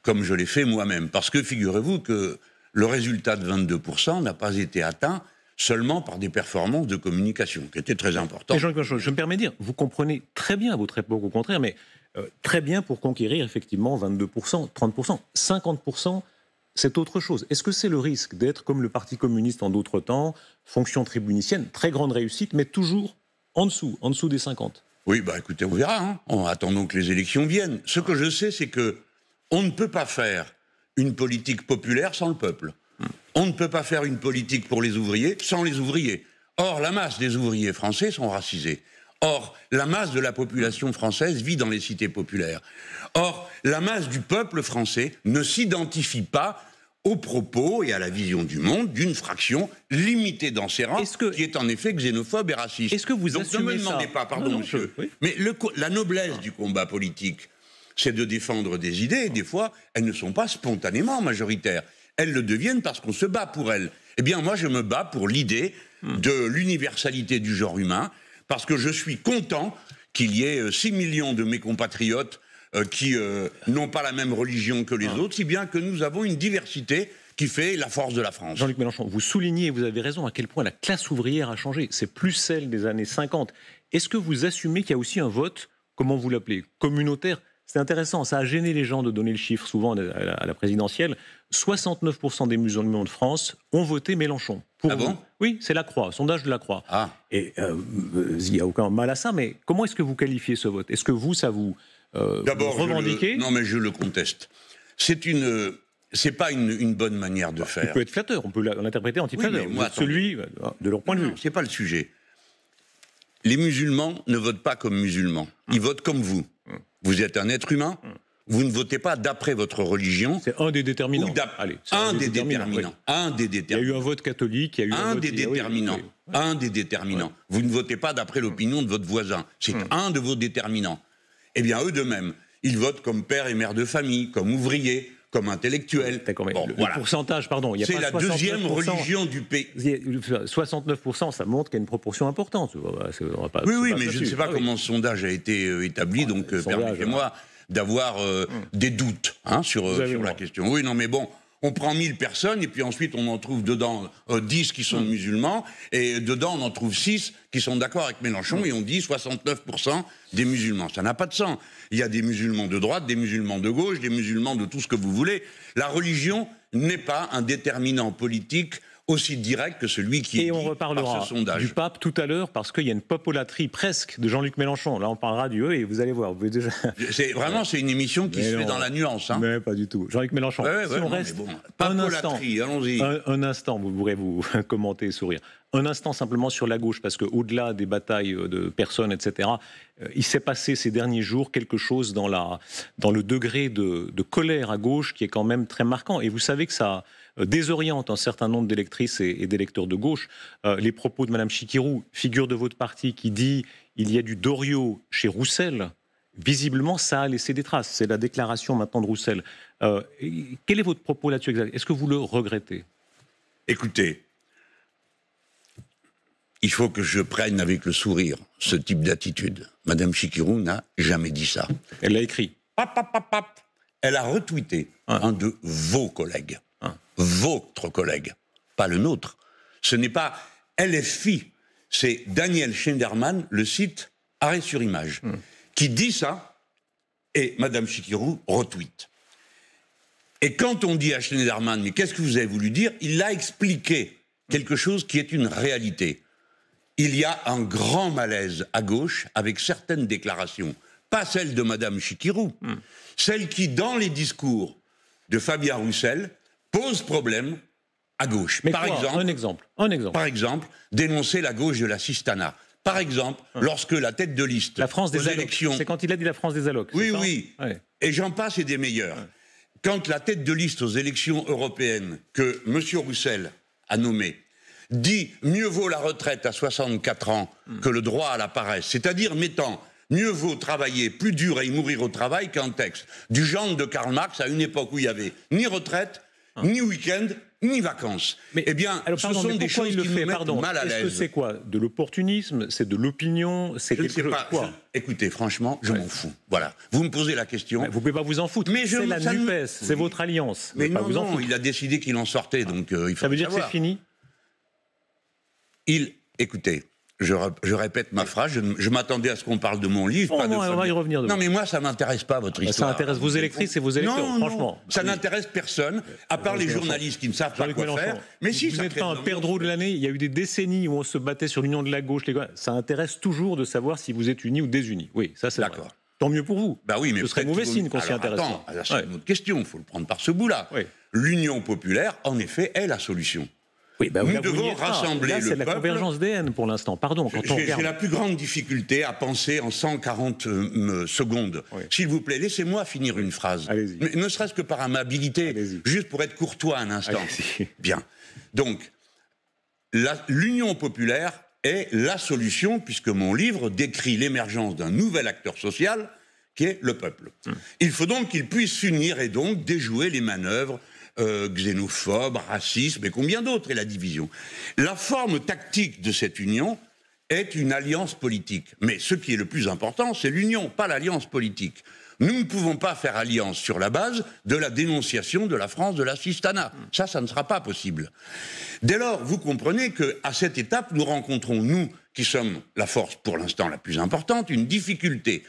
Comme je l'ai fait moi-même. Parce que figurez-vous que le résultat de 22% n'a pas été atteint seulement par des performances de communication, qui étaient très importantes. Jean-Luc Mélenchon, je me permets de dire, vous comprenez très bien à votre époque, au contraire, mais très bien pour conquérir effectivement 22%, 30%, 50%, c'est autre chose. Est-ce que c'est le risque d'être comme le Parti communiste en d'autres temps, fonction tribunicienne, très grande réussite, mais toujours en dessous des 50? Oui, écoutez, on verra. Attendons que les élections viennent. Ce que je sais, c'est que on ne peut pas faire une politique populaire sans le peuple. On ne peut pas faire une politique pour les ouvriers sans les ouvriers. Or, la masse des ouvriers français sont racisés. Or, la masse de la population française vit dans les cités populaires. Or, la masse du peuple français ne s'identifie pas aux propos et à la vision du monde d'une fraction limitée dans ses rangs, qui est en effet xénophobe et raciste. Est-ce que vous assumez ça? Donc ne me demandez pas, pardon monsieur, mais la noblesse du combat politique, c'est de défendre des idées, et des fois, elles ne sont pas spontanément majoritaires. Elles le deviennent parce qu'on se bat pour elles. Eh bien, moi, je me bats pour l'idée de l'universalité du genre humain, parce que je suis content qu'il y ait 6 millions de mes compatriotes qui n'ont pas la même religion que les autres, si bien que nous avons une diversité qui fait la force de la France. Jean-Luc Mélenchon, vous soulignez, et vous avez raison, à quel point la classe ouvrière a changé. C'est plus celle des années 50. Est-ce que vous assumez qu'il y a aussi un vote, comment vous l'appelez, communautaire? C'est intéressant, ça a gêné les gens de donner le chiffre souvent à la présidentielle. 69% des musulmans de France ont voté Mélenchon. Bon ? Oui, c'est la Croix, sondage de la Croix. Et il n'y a aucun mal à ça, mais comment est-ce que vous qualifiez ce vote? Est-ce que ça vous revendiquez? Non, mais je le conteste. C'est pas une bonne manière de faire. Il peut être flatteur, on peut l'interpréter anti-flatteur. Oui, moi, celui de leur point de vue. C'est pas le sujet. Les musulmans ne votent pas comme musulmans. Ils votent comme vous. Vous êtes un être humain. Vous ne votez pas d'après votre religion. C'est un des déterminants. Un des déterminants. Il y a eu un vote catholique. Un des déterminants. Vous ne votez pas d'après l'opinion de votre voisin. C'est un de vos déterminants. Eh bien, eux de même, ils votent comme père et mère de famille, comme ouvriers, comme intellectuels. Le pourcentage, pardon. C'est la deuxième religion du pays. 69%, ça montre qu'il y a une proportion importante. Oui, mais je ne sais pas comment ce sondage a été établi, donc permettez-moi d'avoir des doutes sur la question. Oui, non, mais bon, On prend 1000 personnes et puis ensuite on en trouve dedans 10 qui sont musulmans et dedans on en trouve 6 qui sont d'accord avec Mélenchon et on dit 69% des musulmans. Ça n'a pas de sens. Il y a des musulmans de droite, des musulmans de gauche, des musulmans de tout ce que vous voulez. La religion n'est pas un déterminant politique aussi direct que celui qui est dit par ce sondage. Et on reparlera du pape tout à l'heure, parce qu'il y a une popolatrie presque de Jean-Luc Mélenchon. Là, on parlera du et vous allez voir. Vous pouvez déjà... C'est une émission qui se fait dans la nuance. Hein. Mais pas du tout. Jean-Luc Mélenchon, si on reste un instant, un instant, vous pourrez vous commenter et sourire. Un instant simplement sur la gauche, parce qu'au-delà des batailles de personnes, etc., il s'est passé ces derniers jours quelque chose dans le degré de colère à gauche qui est quand même très marquant. Et vous savez que ça désoriente un certain nombre d'électrices et d'électeurs de gauche. Les propos de Mme Chikirou, figure de votre parti, qui dit « il y a du Doriot chez Roussel », visiblement, ça a laissé des traces. C'est la déclaration maintenant de Roussel. Quel est votre propos là-dessus exact? Est-ce que vous le regrettez? Écoutez, il faut que je prenne avec le sourire ce type d'attitude. Madame Chikirou n'a jamais dit ça. Elle l'a écrit. Elle a retweeté un de vos collègues. Votre collègue, pas le nôtre. Ce n'est pas LFI, c'est Daniel Schneiderman, le site Arrêt sur Image, qui dit ça, et Madame Chikirou retweet. Et quand on dit à Schneiderman, mais qu'est-ce que vous avez voulu dire? Il a expliqué quelque chose qui est une réalité. Il y a un grand malaise à gauche avec certaines déclarations, pas celles de Madame Chikirou, celles qui, dans les discours de Fabien Roussel, posent problème à gauche. Mais par exemple, un exemple. Par exemple, dénoncer la gauche de la Sistana. Par exemple, lorsque la tête de liste la France des élections... C'est quand il a dit la France des allocs. Oui, oui. Ouais. Et j'en passe et des meilleurs. Ouais. Quand la tête de liste aux élections européennes que M. Roussel a nommée dit « mieux vaut la retraite à 64 ans que le droit à la paresse », c'est-à-dire mettant « mieux vaut travailler plus dur et y mourir au travail » qu'un texte du genre de Karl Marx à une époque où il n'y avait ni retraite, ni week-end, ni vacances. Mais, eh bien, alors, ce sont des choses qui nous mettent mal à l'aise. Est-ce que c'est quoi? De l'opportunisme? C'est de l'opinion? C'est quelque chose quoi? Écoutez, franchement, je m'en fous. Voilà. Vous me posez la question. Vous ne pouvez pas vous en foutre. Mais c'est la NUPES, c'est votre alliance. Mais non, il a décidé qu'il en sortait, donc il faut. Ça veut dire que c'est fini? Écoutez, je répète ma phrase, je m'attendais à ce qu'on parle de mon livre. Oh non, on va y revenir. Non, mais moi, ça ne m'intéresse pas, votre histoire. Ça intéresse vos électrices et vos électeurs, non, franchement. Ça n'intéresse personne, à part les journalistes qui ne savent pas quoi faire. Mais si, vous n'êtes pas un perdreau de l'année. Il y a eu des décennies où on se battait sur l'union de la gauche. Ça intéresse toujours de savoir si vous êtes unis ou désunis. Oui, ça c'est d'accord. Tant mieux pour vous. Bah oui, mais ce serait mauvais signe qu'on s'y intéresse. Attends, c'est une autre question, il faut le prendre par ce bout-là. Oui. L'union populaire, en effet, est la solution. Oui, bah, nous devons rassembler le peuple. C'est la convergence des haines pour l'instant. Pardon. J'ai la plus grande difficulté à penser en 140 secondes. Oui. S'il vous plaît, laissez-moi finir une phrase. Ne serait-ce que par amabilité, juste pour être courtois un instant. Bien. Donc, l'union populaire est la solution, puisque mon livre décrit l'émergence d'un nouvel acteur social, qui est le peuple. Il faut donc qu'il puisse s'unir et donc déjouer les manœuvres xénophobe, racisme et combien d'autres, et la division. La forme tactique de cette union est une alliance politique. Mais ce qui est le plus important, c'est l'union, pas l'alliance politique. Nous ne pouvons pas faire alliance sur la base de la dénonciation de la France de la Sistana. Ça ne sera pas possible. Dès lors, vous comprenez qu'à cette étape, nous rencontrons, nous, qui sommes la force pour l'instant la plus importante, une difficulté.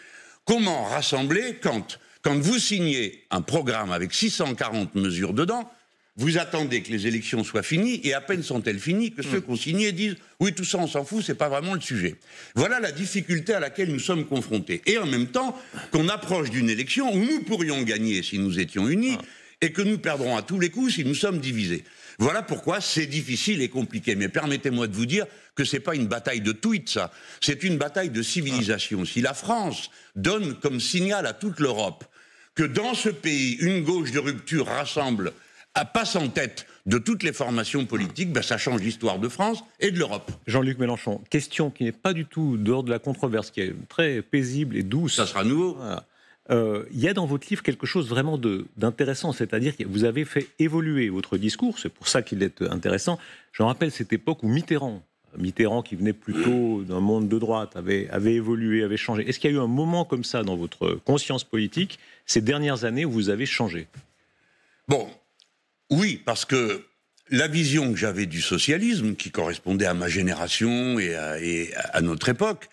Comment rassembler quand vous signez un programme avec 640 mesures dedans, vous attendez que les élections soient finies, et à peine sont-elles finies que ceux qui ont signé disent « oui, tout ça, on s'en fout, c'est pas vraiment le sujet ». Voilà la difficulté à laquelle nous sommes confrontés. Et en même temps, qu'on approche d'une élection où nous pourrions gagner si nous étions unis, et que nous perdrons à tous les coups si nous sommes divisés. Voilà pourquoi c'est difficile et compliqué. Mais permettez-moi de vous dire que c'est pas une bataille de tweets, ça. C'est une bataille de civilisation. Si la France donne comme signal à toute l'Europe que dans ce pays, une gauche de rupture rassemble, passe en tête de toutes les formations politiques, ben ça change l'histoire de France et de l'Europe. Jean-Luc Mélenchon, question qui n'est pas du tout dehors de la controverse, qui est très paisible et douce. Ça sera nouveau. Voilà. Il y a dans votre livre quelque chose vraiment d'intéressant, c'est-à-dire que vous avez fait évoluer votre discours, c'est pour ça qu'il est intéressant. Je me rappelle cette époque où Mitterrand, qui venait plutôt d'un monde de droite, avait évolué, avait changé. Est-ce qu'il y a eu un moment comme ça dans votre conscience politique, ces dernières années, où vous avez changé? Bon, Oui, parce que la vision que j'avais du socialisme, qui correspondait à ma génération et à notre époque,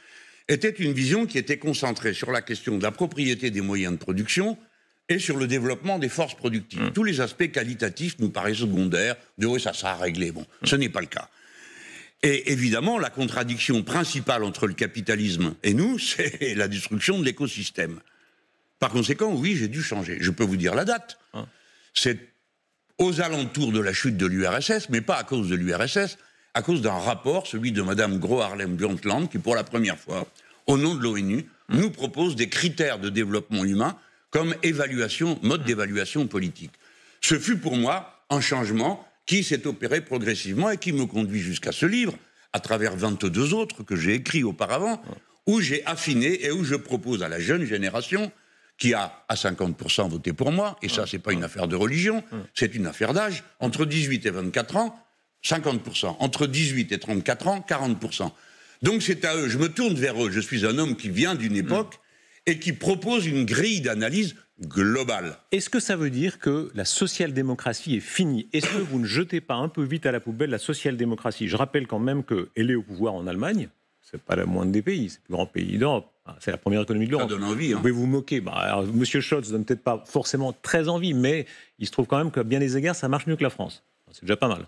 était une vision qui était concentrée sur la question de la propriété des moyens de production et sur le développement des forces productives. Tous les aspects qualitatifs nous paraissent secondaires, de oui, ça a réglé. Bon, ce n'est pas le cas. Et évidemment, la contradiction principale entre le capitalisme et nous, c'est la destruction de l'écosystème. Par conséquent, oui, j'ai dû changer. Je peux vous dire la date. C'est aux alentours de la chute de l'URSS, mais pas à cause de l'URSS, à cause d'un rapport, celui de Mme Gro-Harlem-Brundtland, qui pour la première fois, au nom de l'ONU, nous propose des critères de développement humain comme mode d'évaluation politique. Ce fut pour moi un changement qui s'est opéré progressivement et qui me conduit jusqu'à ce livre, à travers 22 autres que j'ai écrits auparavant, où j'ai affiné et où je propose à la jeune génération, qui a à 50% voté pour moi, et ça, c'est pas une affaire de religion, c'est une affaire d'âge, entre 18 et 24 ans, 50%, entre 18 et 34 ans, 40%. Donc c'est à eux, je me tourne vers eux, je suis un homme qui vient d'une époque et qui propose une grille d'analyse globale. Est-ce que ça veut dire que la social-démocratie est finie? Est-ce que vous ne jetez pas un peu vite à la poubelle la social-démocratie? Je rappelle quand même qu'elle est au pouvoir en Allemagne, c'est pas la moindre des pays, c'est le plus grand pays d'Europe. C'est la première économie de l'Europe. Ça donne envie. Vous pouvez vous moquer. Alors, Monsieur Scholz donne peut-être pas forcément très envie, mais il se trouve quand même qu'à bien des égards, ça marche mieux que la France. C'est déjà pas mal.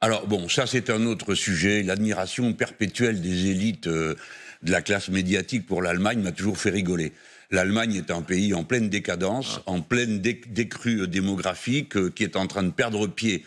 Alors bon, ça c'est un autre sujet. L'admiration perpétuelle des élites de la classe médiatique pour l'Allemagne m'a toujours fait rigoler. L'Allemagne est un pays en pleine décadence, en pleine décrue démographique, qui est en train de perdre pied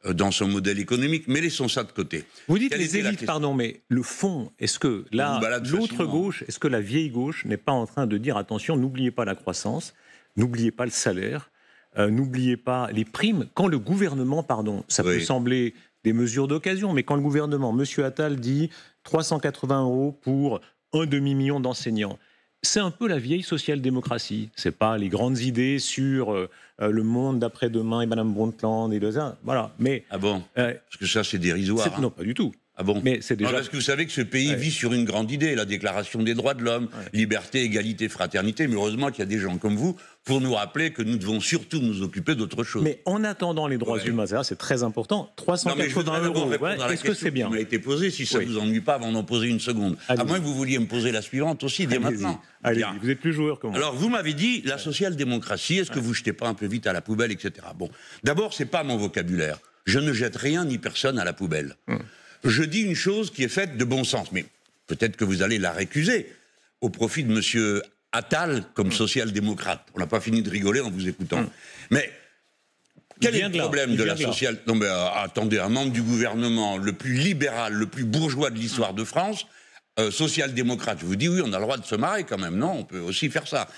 dans son modèle économique, mais laissons ça de côté. Vous dites les élites, pardon, mais le fond, est-ce que là, l'autre gauche, est-ce que la vieille gauche n'est pas en train de dire attention, n'oubliez pas la croissance, n'oubliez pas le salaire, n'oubliez pas les primes, quand le gouvernement, ça peut sembler des mesures d'occasion, mais quand le gouvernement, M. Attal dit 380 € pour un demi-million d'enseignants, c'est un peu la vieille social-démocratie. C'est pas les grandes idées sur le monde d'après-demain et Mme Brundtland et voilà. Mais ah bon parce que ça c'est dérisoire. Non, pas du tout. Ah bon? Mais c'est déjà... parce que vous savez que ce pays vit sur une grande idée, la déclaration des droits de l'homme, liberté, égalité, fraternité. Mais heureusement qu'il y a des gens comme vous pour nous rappeler que nous devons surtout nous occuper d'autre chose. Mais en attendant les droits humains, c'est très important. 380 €, est-ce que c'est bien? Ça m'a été posé. Si ça ne vous ennuie pas avant d'en poser une seconde. À moins que vous vouliez me poser la suivante aussi dès maintenant. Allez, vous êtes plus joueur que moi. Alors vous m'avez dit la social-démocratie. Est-ce que vous jetez pas un peu vite à la poubelle, etc. Bon, d'abord c'est pas mon vocabulaire. Je ne jette rien ni personne à la poubelle. Je dis une chose qui est faite de bon sens, mais peut-être que vous allez la récuser au profit de M. Attal comme social-démocrate. On n'a pas fini de rigoler en vous écoutant. Mais quel est le problème de la social... Non mais attendez, un membre du gouvernement le plus libéral, le plus bourgeois de l'histoire de France, social-démocrate, je vous dis oui, on a le droit de se marrer quand même, non? On peut aussi faire ça.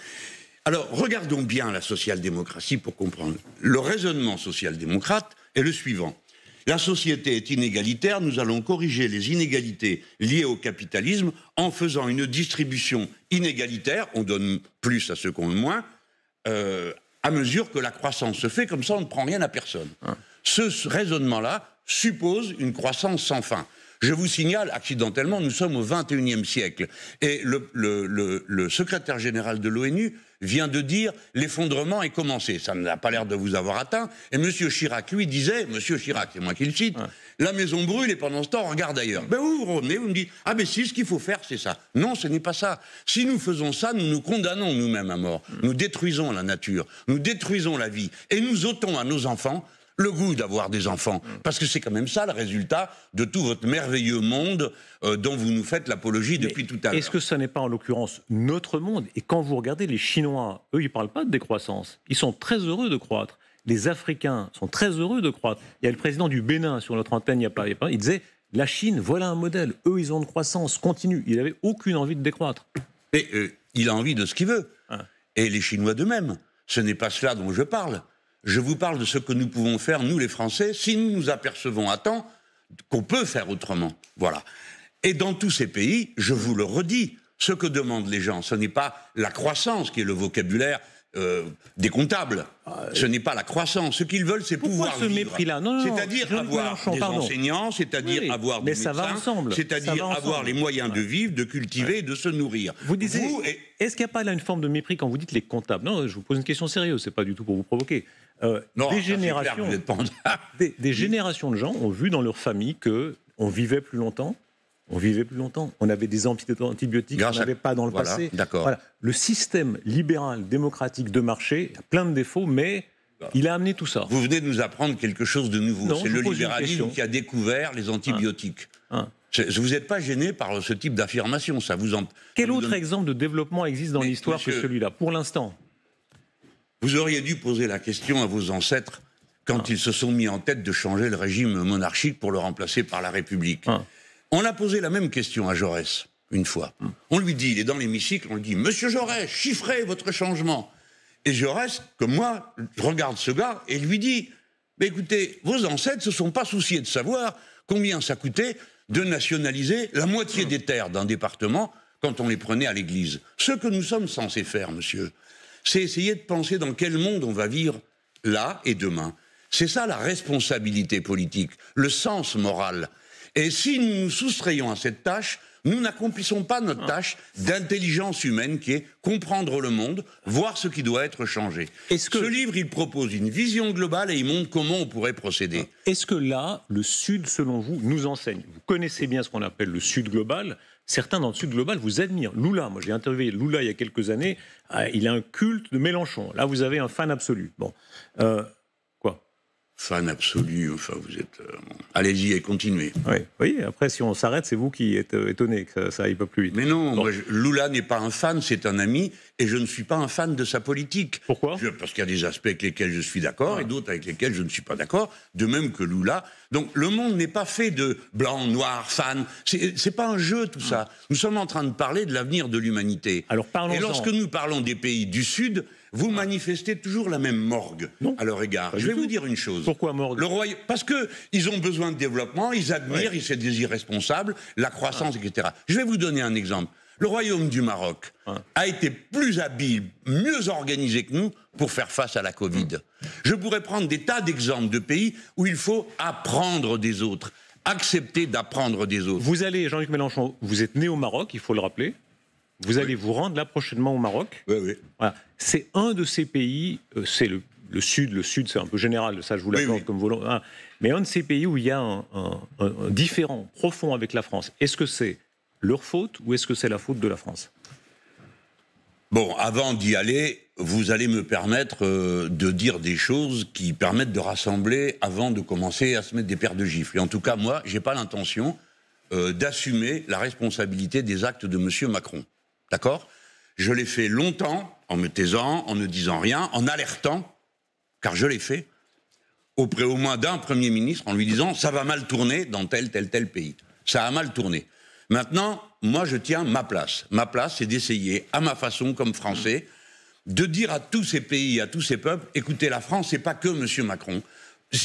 Alors, regardons bien la social-démocratie pour comprendre. Le raisonnement social-démocrate est le suivant. La société est inégalitaire, nous allons corriger les inégalités liées au capitalisme en faisant une distribution inégalitaire, on donne plus à ceux qui ont le moins, à mesure que la croissance se fait, comme ça on ne prend rien à personne. Ce raisonnement-là suppose une croissance sans fin. Je vous signale, accidentellement, nous sommes au XXIe siècle. Et le secrétaire général de l'ONU vient de dire l'effondrement est commencé. Ça n'a pas l'air de vous avoir atteint. Et M. Chirac, lui, disait, M. Chirac, c'est moi qui le cite, la maison brûle et pendant ce temps, on regarde ailleurs. Ben vous revenez, vous me dites, ah ben si, ce qu'il faut faire, c'est ça. Non, ce n'est pas ça. Si nous faisons ça, nous nous condamnons nous-mêmes à mort. Nous détruisons la nature, nous détruisons la vie. Et nous ôtons à nos enfants le goût d'avoir des enfants. Parce que c'est quand même ça le résultat de tout votre merveilleux monde dont vous nous faites l'apologie depuis tout à l'heure. Est-ce que ça n'est pas en l'occurrence notre monde? Et quand vous regardez les Chinois, eux, ils ne parlent pas de décroissance. Ils sont très heureux de croître. Les Africains sont très heureux de croître. Il y a le président du Bénin sur notre antenne, il disait, la Chine, voilà un modèle. Eux, ils ont une croissance continue. Il n'avait aucune envie de décroître. Et il a envie de ce qu'il veut. Et les Chinois de même. Ce n'est pas cela dont je parle. Je vous parle de ce que nous pouvons faire, nous les Français, si nous nous apercevons à temps qu'on peut faire autrement. Voilà. Et dans tous ces pays, je vous le redis, ce que demandent les gens, ce n'est pas la croissance qui est le vocabulaire des comptables. Ce n'est pas la croissance. Ce qu'ils veulent, c'est pouvoir ce mépris-là? C'est-à-dire avoir des enseignants, c'est-à-dire avoir des médecins, c'est-à-dire avoir les moyens de vivre, de cultiver et de se nourrir. Vous disiez, est-ce qu'il n'y a pas là une forme de mépris quand vous dites les comptables? Non, je vous pose une question sérieuse, c'est pas du tout pour vous provoquer. Des générations de gens ont vu dans leur famille qu'on vivait plus longtemps. On avait des antibiotiques qu'on n'avait pas dans le passé. Voilà. Le système libéral, démocratique de marché a plein de défauts, mais il a amené tout ça. Vous venez de nous apprendre quelque chose de nouveau. C'est le libéralisme qui a découvert les antibiotiques. Vous n'êtes pas gêné par ce type d'affirmation, Quel autre exemple de développement existe dans l'histoire que celui-là, pour l'instant? Vous auriez dû poser la question à vos ancêtres quand ils se sont mis en tête de changer le régime monarchique pour le remplacer par la République. On a posé la même question à Jaurès, une fois. On lui dit, il est dans l'hémicycle, on lui dit « Monsieur Jaurès, chiffrez votre changement !» Et Jaurès, comme moi, regarde ce gars et lui dit « Écoutez, vos ancêtres ne se sont pas souciés de savoir combien ça coûtait de nationaliser la moitié des terres d'un département quand on les prenait à l'église. Ce que nous sommes censés faire, monsieur, c'est essayer de penser dans quel monde on va vivre là et demain. C'est ça la responsabilité politique, le sens moral. Et si nous nous soustrayons à cette tâche, nous n'accomplissons pas notre tâche d'intelligence humaine qui est comprendre le monde, voir ce qui doit être changé. Ce livre, il propose une vision globale et il montre comment on pourrait procéder. Est-ce que là, le Sud, selon vous, nous enseigne? Vous connaissez bien ce qu'on appelle le Sud global. Certains dans le Sud global vous admirent. Lula, moi j'ai interviewé Lula il y a quelques années, il a un culte de Mélenchon. Là, vous avez un fan absolu. Bon. Fan absolu, enfin vous êtes... Allez-y et continuez. Oui, après si on s'arrête, c'est vous qui êtes étonné que ça aille pas plus vite. Mais non, moi, Lula n'est pas un fan, c'est un ami, et je ne suis pas un fan de sa politique. Pourquoi? Parce qu'il y a des aspects avec lesquels je suis d'accord, et d'autres avec lesquels je ne suis pas d'accord, de même que Lula. Donc le monde n'est pas fait de blanc, noir, fan, c'est pas un jeu tout ça. Nous sommes en train de parler de l'avenir de l'humanité. Alors parlons-en. Et lorsque nous parlons des pays du Sud, vous manifestez toujours la même morgue à leur égard. Je vais vous dire une chose. Pourquoi morgue? Parce qu'ils ont besoin de développement, ils admirent, ils sont des irresponsables, la croissance, etc. Je vais vous donner un exemple. Le royaume du Maroc a été plus habile, mieux organisé que nous pour faire face à la Covid. Je pourrais prendre des tas d'exemples de pays où il faut apprendre des autres, accepter d'apprendre des autres. Vous allez, Jean-Luc Mélenchon, vous êtes né au Maroc, il faut le rappeler. Vous allez vous rendre là prochainement au Maroc. Oui. Voilà. C'est un de ces pays, c'est le Sud c'est un peu général, ça je vous l'accorde comme volant. Mais un de ces pays où il y a un différend profond avec la France. Est-ce que c'est leur faute ou est-ce que c'est la faute de la France? Bon, avant d'y aller, vous allez me permettre de dire des choses qui permettent de rassembler avant de commencer à se mettre des paires de gifles. Et en tout cas, moi, j'ai pas l'intention d'assumer la responsabilité des actes de M. Macron. D'accord? Je l'ai fait longtemps, en me taisant, en ne disant rien, en alertant, car je l'ai fait, auprès au moins d'un Premier ministre, en lui disant « ça va mal tourner dans tel pays ». Ça a mal tourné. Maintenant, moi, je tiens ma place. Ma place, c'est d'essayer, à ma façon, comme Français, de dire à tous ces pays, à tous ces peuples, écoutez, la France, c'est pas que M. Macron.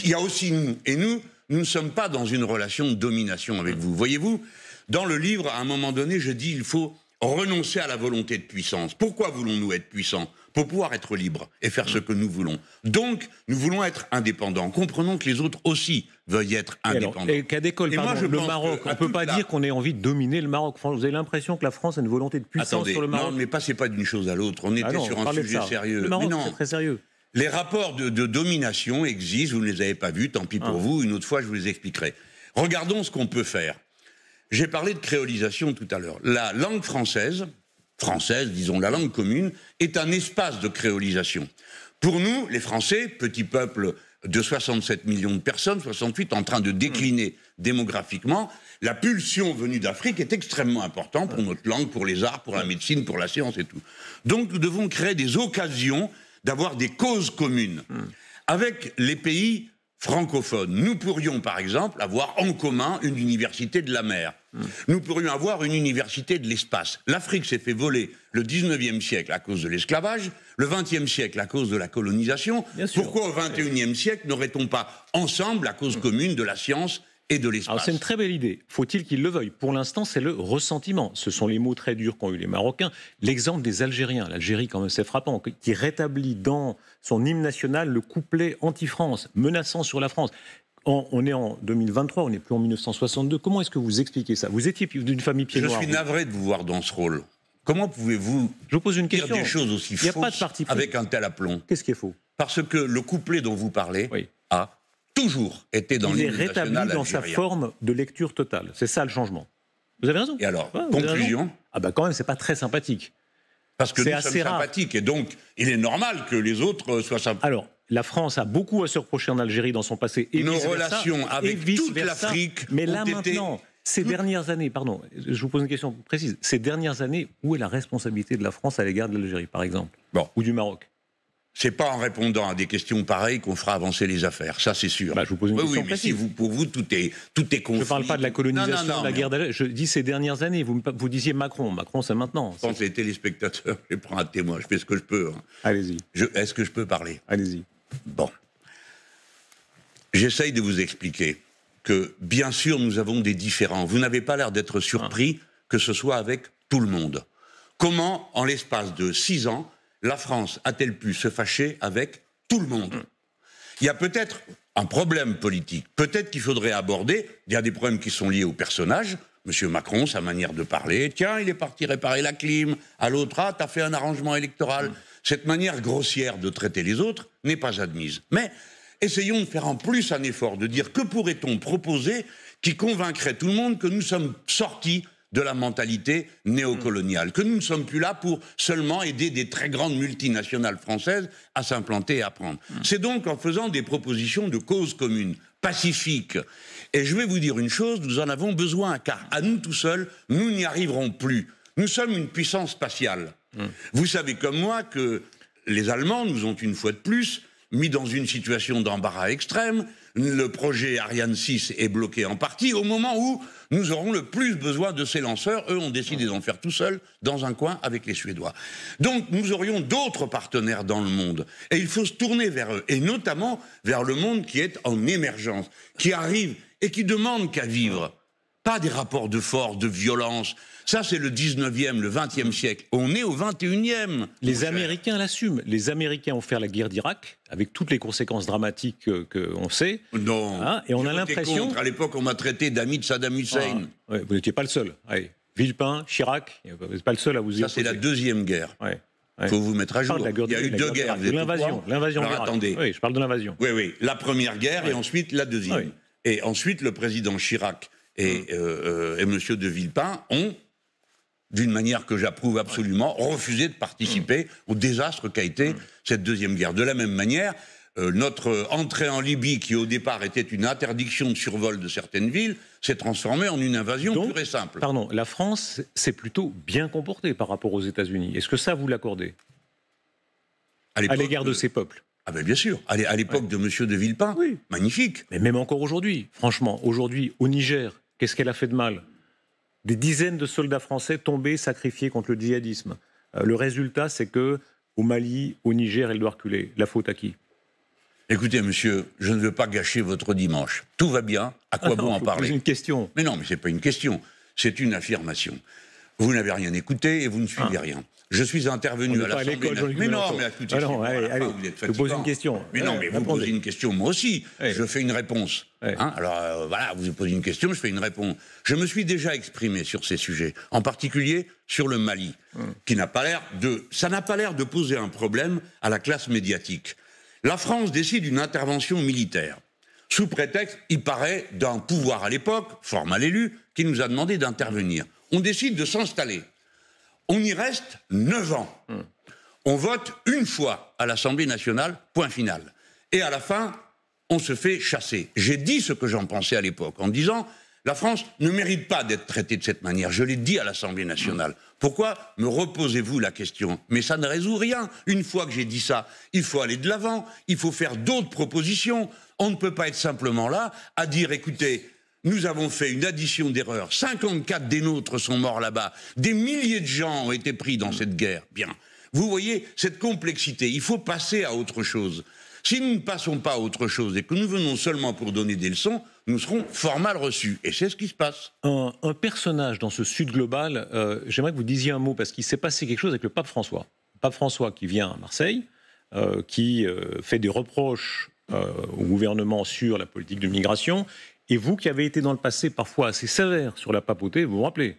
Il y a aussi nous. Et nous ne sommes pas dans une relation de domination avec vous. Voyez-vous, dans le livre, à un moment donné, je dis, il faut renoncer à la volonté de puissance. Pourquoi voulons-nous être puissants? Pour pouvoir être libres et faire ce que nous voulons. Donc, nous voulons être indépendants. Comprenons que les autres aussi veuillent être indépendants. Et qu'à d'école, le Maroc, on ne peut pas dire qu'on ait envie de dominer le Maroc. Vous avez l'impression que la France a une volonté de puissance sur le Maroc? Non, mais passez pas d'une chose à l'autre. On était sur un sujet sérieux. Le Maroc, c'est très sérieux. Les rapports de domination existent, vous ne les avez pas vus, tant pis pour vous. Une autre fois, je vous les expliquerai. Regardons ce qu'on peut faire. J'ai parlé de créolisation tout à l'heure. La langue française, disons la langue commune, est un espace de créolisation. Pour nous, les Français, petit peuple de 67 millions de personnes, 68, en train de décliner démographiquement, la pulsion venue d'Afrique est extrêmement importante pour notre langue, pour les arts, pour la médecine, pour la science et tout. Donc nous devons créer des occasions d'avoir des causes communes. Avec les pays francophones, nous pourrions par exemple avoir en commun une université de la mer. Nous pourrions avoir une université de l'espace. L'Afrique s'est fait voler le 19e siècle à cause de l'esclavage, le 20e siècle à cause de la colonisation. Pourquoi au 21e siècle n'aurait-on pas ensemble la cause commune de la science et de l'espace. Alors c'est une très belle idée. Faut-il qu'ils le veuillent? Pour l'instant, c'est le ressentiment. Ce sont les mots très durs qu'ont eu les Marocains. L'exemple des Algériens. L'Algérie, quand même, c'est frappant, qui rétablit dans son hymne national le couplet anti-France, menaçant sur la France. On est en 2023, on n'est plus en 1962. Comment est-ce que vous expliquez ça? Vous étiez d'une famille pied noir. Je suis navré de vous voir dans ce rôle. Comment pouvez-vous dire des choses aussi fausses avec un tel aplomb? Qu'est-ce qui est faux? Parce que le couplet dont vous parlez a toujours été dans l'hymne national algérien. Il est rétabli dans sa forme de lecture totale. C'est ça le changement. Vous avez raison. Et alors, conclusion? Ah ben quand même, c'est pas très sympathique. Parce que nous sommes sympathiques, et donc il est normal que les autres soient sympathiques. Alors, la France a beaucoup à se reprocher en Algérie dans son passé. Et nos relations avec toute l'Afrique mais là maintenant, ces dernières années, pardon, je vous pose une question précise. Ces dernières années, où est la responsabilité de la France à l'égard de l'Algérie, par exemple, ou du Maroc? C'est pas en répondant à des questions pareilles qu'on fera avancer les affaires, ça c'est sûr. Je vous pose une question précise. Mais pour vous, tout est conflit. Je ne parle pas de la colonisation, de la guerre d'Algérie. Je dis ces dernières années. Vous disiez Macron. Macron, c'est maintenant. Je pense que les téléspectateurs, je les prends à témoin. Je fais ce que je peux. Hein. Allez-y. Est-ce que je peux parler? Allez-y. Bon. J'essaye de vous expliquer que, bien sûr, nous avons des différends. Vous n'avez pas l'air d'être surpris que ce soit avec tout le monde. Comment, en l'espace de 6 ans, la France a-t-elle pu se fâcher avec tout le monde? Il y a peut-être un problème politique. Peut-être qu'il faudrait aborder. Il y a des problèmes qui sont liés au personnage. Monsieur Macron, sa manière de parler. Tiens, il est parti réparer la clim. À l'autre, t'as fait un arrangement électoral. Cette manière grossière de traiter les autres n'est pas admise. Mais essayons de faire en plus un effort, de dire que pourrait-on proposer qui convaincrait tout le monde que nous sommes sortis de la mentalité néocoloniale, que nous ne sommes plus là pour seulement aider des très grandes multinationales françaises à s'implanter et à prendre. C'est donc en faisant des propositions de cause commune, pacifiques. Et je vais vous dire une chose, nous en avons besoin, car à nous tout seuls, nous n'y arriverons plus. Nous sommes une puissance spatiale. Vous savez comme moi que les Allemands nous ont une fois de plus mis dans une situation d'embarras extrême. Le projet Ariane 6 est bloqué en partie au moment où nous aurons le plus besoin de ces lanceurs. Eux ont décidé d'en faire tout seuls dans un coin avec les Suédois. Donc nous aurions d'autres partenaires dans le monde. Et il faut se tourner vers eux. Et notamment vers le monde qui est en émergence, qui arrive et qui demande qu'à vivre. Pas des rapports de force, de violence. Ça, c'est le 19e, le 20e siècle. On est au 21e. Les Américains l'assument. Les Américains ont fait la guerre d'Irak, avec toutes les conséquences dramatiques qu'on sait. Non. Et on a l'impression... À l'époque, on m'a traité d'ami de Saddam Hussein. Ouais, vous n'étiez pas le seul. Allez. Villepin, Chirac, vous n'êtes pas le seul à vous y opposer. Ça, c'est la deuxième guerre. Il faut vous mettre à jour. Il y a eu 2 guerres. L'invasion. Alors attendez. Oui, je parle de l'invasion. Oui. La première guerre et ensuite la deuxième. Oui. Et ensuite, le président Chirac et M. de Villepin ont, d'une manière que j'approuve absolument, refusé de participer au désastre qu'a été cette deuxième guerre. De la même manière, notre entrée en Libye, qui au départ était une interdiction de survol de certaines villes, s'est transformée en une invasion pure et simple. Pardon, la France s'est plutôt bien comportée par rapport aux États-Unis. Est-ce que ça, vous l'accordez à l'égard de ces peuples? Ah ben bien sûr, à l'époque de M. de Villepin, magnifique. Mais même encore aujourd'hui, franchement, aujourd'hui, au Niger, qu'est-ce qu'elle a fait de mal? Des dizaines de soldats français tombés, sacrifiés contre le djihadisme. Le résultat, c'est que au Mali, au Niger, elle doit reculer. La faute à qui? Écoutez, monsieur, je ne veux pas gâcher votre dimanche. Tout va bien, à quoi bon en parler? C'est une question. Mais non, mais c'est pas une question, c'est une affirmation. Vous n'avez rien écouté et vous ne suivez rien. Je suis intervenu à l'Assemblée nationale. Mais non, mais écoutez, allez, je vous pose une question. Mais non, mais vous posez une question, moi aussi. Je fais une réponse. Alors voilà, vous posez une question, je fais une réponse. Je me suis déjà exprimé sur ces sujets, en particulier sur le Mali, qui n'a pas l'air de poser un problème à la classe médiatique. La France décide une intervention militaire, sous prétexte, il paraît, d'un pouvoir à l'époque, fort mal élu, qui nous a demandé d'intervenir. On décide de s'installer. On y reste 9 ans. On vote une fois à l'Assemblée nationale, point final. Et à la fin, on se fait chasser. J'ai dit ce que j'en pensais à l'époque, en disant, la France ne mérite pas d'être traitée de cette manière. Je l'ai dit à l'Assemblée nationale. Pourquoi me reposez-vous la question? Mais ça ne résout rien. Une fois que j'ai dit ça, il faut aller de l'avant, il faut faire d'autres propositions. On ne peut pas être simplement là à dire, écoutez, nous avons fait une addition d'erreurs. 54 des nôtres sont morts là-bas. Des milliers de gens ont été pris dans cette guerre. Bien. Vous voyez cette complexité. Il faut passer à autre chose. Si nous ne passons pas à autre chose et que nous venons seulement pour donner des leçons, nous serons fort mal reçus. Et c'est ce qui se passe. Un personnage dans ce Sud global, j'aimerais que vous disiez un mot, parce qu'il s'est passé quelque chose avec le pape François. Le pape François qui vient à Marseille, qui fait des reproches au gouvernement sur la politique de migration, et vous qui avez été dans le passé parfois assez sévère sur la papauté, vous vous rappelez?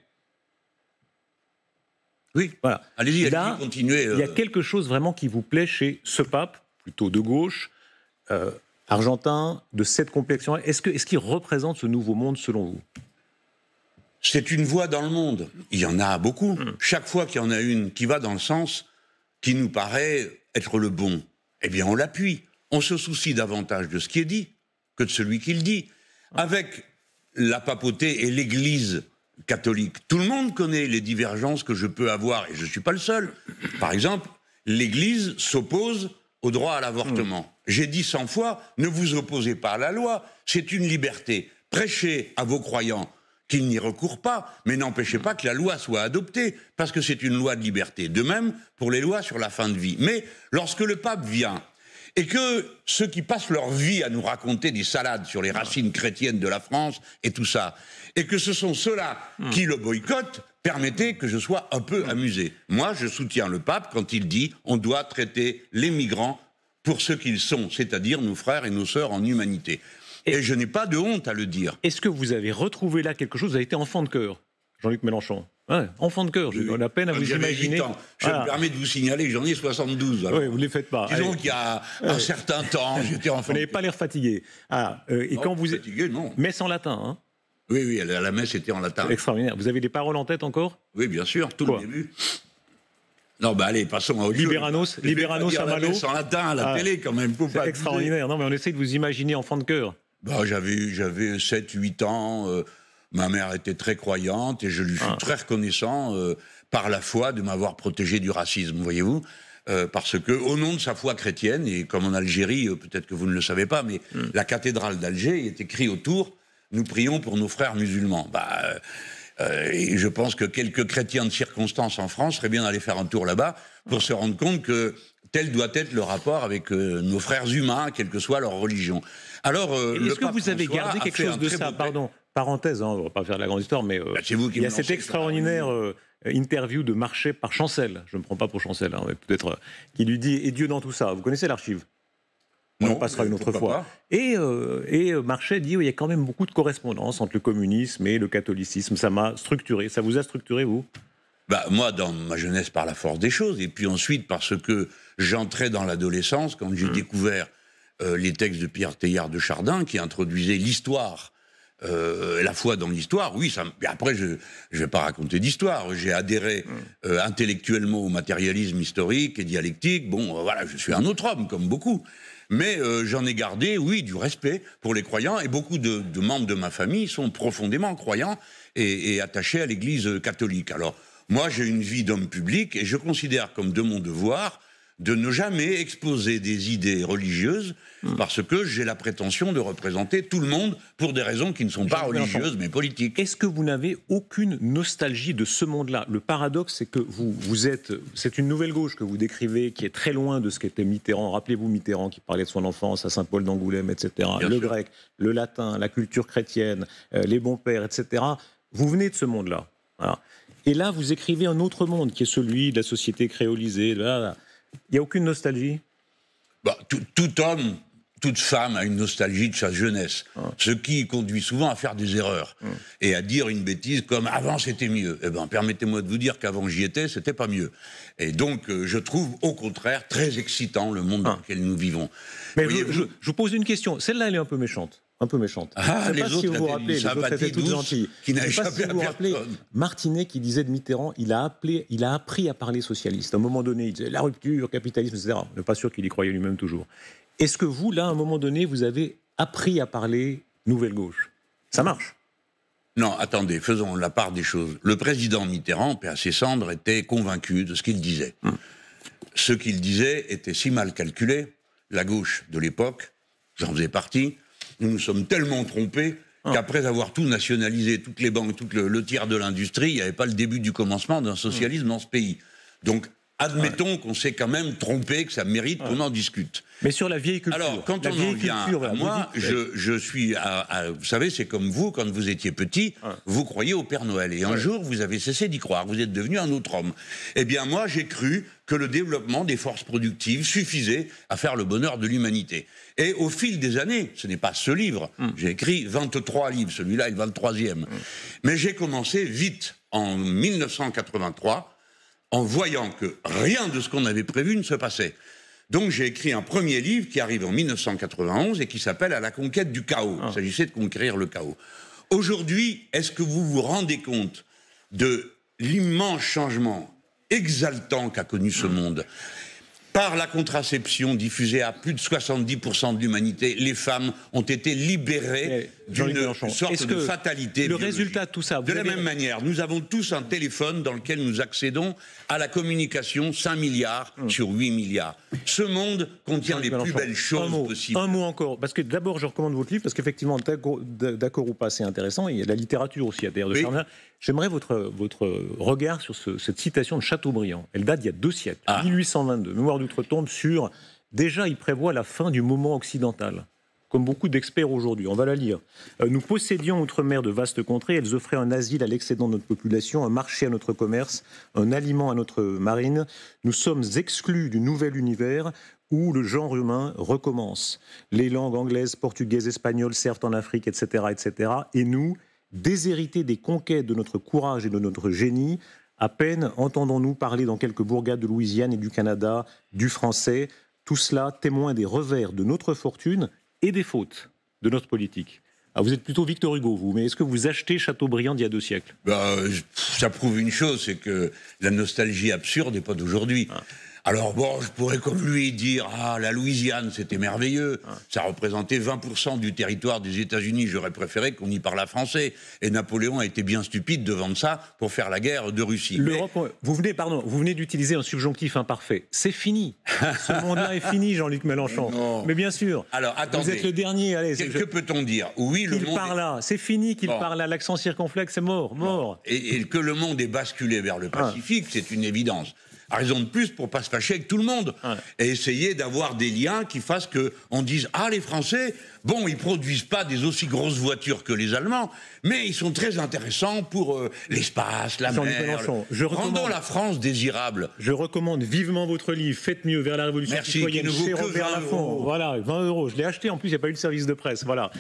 Oui, voilà. Allez-y, continuez. Il y a quelque chose vraiment qui vous plaît chez ce pape, plutôt de gauche, argentin, de cette complexion. Est-ce qu'il représente ce nouveau monde selon vous? C'est une voix dans le monde. Il y en a beaucoup. Chaque fois qu'il y en a une qui va dans le sens qui nous paraît être le bon, eh bien on l'appuie. On se soucie davantage de ce qui est dit que de celui qui le dit. Avec la papauté et l'Église catholique, tout le monde connaît les divergences que je peux avoir, et je ne suis pas le seul. Par exemple, l'Église s'oppose au droit à l'avortement. J'ai dit 100 fois, ne vous opposez pas à la loi, c'est une liberté. Prêchez à vos croyants qu'ils n'y recourent pas, mais n'empêchez pas que la loi soit adoptée, parce que c'est une loi de liberté. De même pour les lois sur la fin de vie. Mais lorsque le pape vient, et que ceux qui passent leur vie à nous raconter des salades sur les racines chrétiennes de la France et tout ça, et que ce sont ceux-là qui le boycottent, permettez que je sois un peu amusé. Moi, je soutiens le pape quand il dit on doit traiter les migrants pour ce qu'ils sont, c'est-à-dire nos frères et nos sœurs en humanité. Et je n'ai pas de honte à le dire. Est-ce que vous avez retrouvé là quelque chose? Vous avez été enfant de cœur, Jean-Luc Mélenchon. Ouais, enfant de cœur, j'ai la peine à vous imaginer. Je me permets de vous signaler que j'en ai 72. Alors. Oui, vous ne les faites pas. Disons qu'il y a un certain temps, j'étais enfant. Vous n'avez pas l'air fatigué. Et non, quand vous fatigué, non. Messe en latin, hein? Oui, la messe était en latin. Extraordinaire. Vous avez des paroles en tête encore? Oui, bien sûr, tout le début. Non, allez, passons à autre chose. Liberanos à Malo. En latin à la télé, quand même. C'est extraordinaire. Non, mais on essaie de vous imaginer enfant de cœur. J'avais 7-8 ans. Ma mère était très croyante et je lui suis très reconnaissant par la foi de m'avoir protégé du racisme, voyez-vous. Parce que, au nom de sa foi chrétienne, et comme en Algérie, peut-être que vous ne le savez pas, mais la cathédrale d'Alger est écrite autour « Nous prions pour nos frères musulmans ». Et je pense que quelques chrétiens de circonstance en France seraient bien d'aller faire un tour là-bas pour se rendre compte que tel doit être le rapport avec nos frères humains, quelle que soit leur religion. Alors, est-ce que vous avez gardé quelque chose de ça? Pardon, parenthèse, on ne va pas faire de la grande histoire, mais il y a cette extraordinaire interview de Marchais par Chancel, je ne me prends pas pour Chancel, mais peut-être, qui lui dit « Et Dieu dans tout ça ». Vous connaissez l'archive? On en passera une autre fois. Et Marchais dit il y a quand même beaucoup de correspondance entre le communisme et le catholicisme. Ça m'a structuré. Ça vous a structuré, vous? Moi, dans ma jeunesse, par la force des choses. Et puis ensuite, parce que j'entrais dans l'adolescence, quand j'ai découvert les textes de Pierre Teilhard de Chardin, qui introduisaient l'histoire, la foi dans l'histoire. Oui, après, je ne vais pas raconter d'histoire. J'ai adhéré intellectuellement au matérialisme historique et dialectique. Voilà, je suis un autre homme, comme beaucoup. Mais j'en ai gardé, oui, du respect pour les croyants, et beaucoup de membres de ma famille sont profondément croyants et attachés à l'Église catholique. Alors, moi, j'ai une vie d'homme public, et je considère comme de mon devoir de ne jamais exposer des idées religieuses, parce que j'ai la prétention de représenter tout le monde pour des raisons qui ne sont pas religieuses, mais politiques. Est-ce que vous n'avez aucune nostalgie de ce monde-là? Le paradoxe, c'est que c'est une nouvelle gauche que vous décrivez, qui est très loin de ce qu'était Mitterrand. Rappelez-vous Mitterrand, qui parlait de son enfance à Saint-Paul d'Angoulême, etc. Le grec, le latin, la culture chrétienne, les bons pères, etc. Vous venez de ce monde-là. Voilà. Et là, vous écrivez un autre monde, qui est celui de la société créolisée. Il n'y a aucune nostalgie? Tout homme, toute femme a une nostalgie de sa jeunesse. Ce qui conduit souvent à faire des erreurs. Et à dire une bêtise comme « avant c'était mieux ». Permettez-moi de vous dire qu'avant j'y étais, c'était pas mieux. Et donc, je trouve au contraire très excitant le monde dans lequel nous vivons. Mais je vous pose une question. Celle-là, elle est un peu méchante. Un peu méchante. Les autres, vous vous rappelez, les autres étaient toutes gentilles. Qui n'a échappé à personne. Martinet qui disait de Mitterrand, il a appris à parler socialiste. À un moment donné, il disait la rupture, capitalisme, etc. Je ne suis pas sûr qu'il y croyait lui-même toujours. Est-ce que vous, là, à un moment donné, vous avez appris à parler nouvelle gauche? Ça marche? Non, attendez, faisons la part des choses. Le président Mitterrand, paix à ses cendres, était convaincu de ce qu'il disait. Ce qu'il disait était si mal calculé. La gauche de l'époque, j'en faisais partie, nous nous sommes tellement trompés qu'après avoir tout nationalisé, toutes les banques, tout le tiers de l'industrie, il n'y avait pas le début du commencement d'un socialisme dans ce pays. Donc, Admettons qu'on s'est quand même trompé, que ça mérite qu'on en discute. Mais sur la vieille culture. Alors, quand on en vient à moi, je suis... vous savez, c'est comme vous, quand vous étiez petit, vous croyiez au Père Noël. Et un jour, vous avez cessé d'y croire. Vous êtes devenu un autre homme. Eh bien, moi, j'ai cru que le développement des forces productives suffisait à faire le bonheur de l'humanité. Et au fil des années, ce n'est pas ce livre. J'ai écrit 23 livres. Celui-là est le 23e. Mais j'ai commencé vite, en 1983... en voyant que rien de ce qu'on avait prévu ne se passait. Donc j'ai écrit un premier livre qui arrive en 1991 et qui s'appelle « À la conquête du chaos ». Il s'agissait de conquérir le chaos. Aujourd'hui, est-ce que vous vous rendez compte de l'immense changement exaltant qu'a connu ce monde ? Par la contraception diffusée à plus de 70% de l'humanité, les femmes ont été libérées d'une sorte de fatalité. Le résultat de tout ça... De la même manière, nous avons tous un téléphone dans lequel nous accédons à la communication 5 milliards sur 8 milliards. Ce monde contient les plus belles choses possibles. Un mot encore, parce que d'abord je recommande votre livre, parce qu'effectivement, d'accord ou pas, c'est intéressant, et il y a de la littérature aussi, d'ailleurs, de Charles. J'aimerais votre regard sur cette citation de Chateaubriand. Elle date d'il y a 2 siècles, 1822, Mémoire d'outre-tombe sur... Déjà, il prévoit la fin du moment occidental, comme beaucoup d'experts aujourd'hui. On va la lire. Nous possédions outre-mer de vastes contrées. Elles offraient un asile à l'excédent de notre population, un marché à notre commerce, un aliment à notre marine. Nous sommes exclus du nouvel univers où le genre humain recommence. Les langues anglaises, portugaises, espagnoles servent en Afrique, etc., etc. Et nous, déshérités des conquêtes de notre courage et de notre génie, à peine entendons-nous parler dans quelques bourgades de Louisiane et du Canada du français. Tout cela témoin des revers de notre fortune et des fautes de notre politique. Alors vous êtes plutôt Victor Hugo, vous, mais est-ce que vous achetez Chateaubriand d'il y a 2 siècles ? Ça prouve une chose, c'est que la nostalgie absurde n'est pas d'aujourd'hui. Alors bon, je pourrais comme lui dire « Ah, la Louisiane, c'était merveilleux. Ça représentait 20% du territoire des États-Unis. J'aurais préféré qu'on y parle français. Et Napoléon a été bien stupide de vendre ça pour faire la guerre de Russie. » Vous venez d'utiliser un subjonctif imparfait. C'est fini. Ce monde-là est fini, Jean-Luc Mélenchon. Non. Mais bien sûr. Alors, attendez. Vous êtes le dernier. Allez, que peut-on dire ? Oui, le monde... part là. C'est fini qu'il part là. L'accent circonflexe, c'est mort. Et que le monde est basculé vers le Pacifique, c'est une évidence. À raison de plus pour pas se fâcher avec tout le monde et essayer d'avoir des liens qui fassent qu'on dise « Ah, les Français, bon, ils produisent pas des aussi grosses voitures que les Allemands, mais ils sont très intéressants pour l'espace, la mer. Rendons la France désirable. » Je recommande vivement votre livre « Faites mieux vers la révolution citoyenne » chez Robert Laffont. Voilà, 20 €. Je l'ai acheté, en plus, il n'y a pas eu de service de presse. Voilà.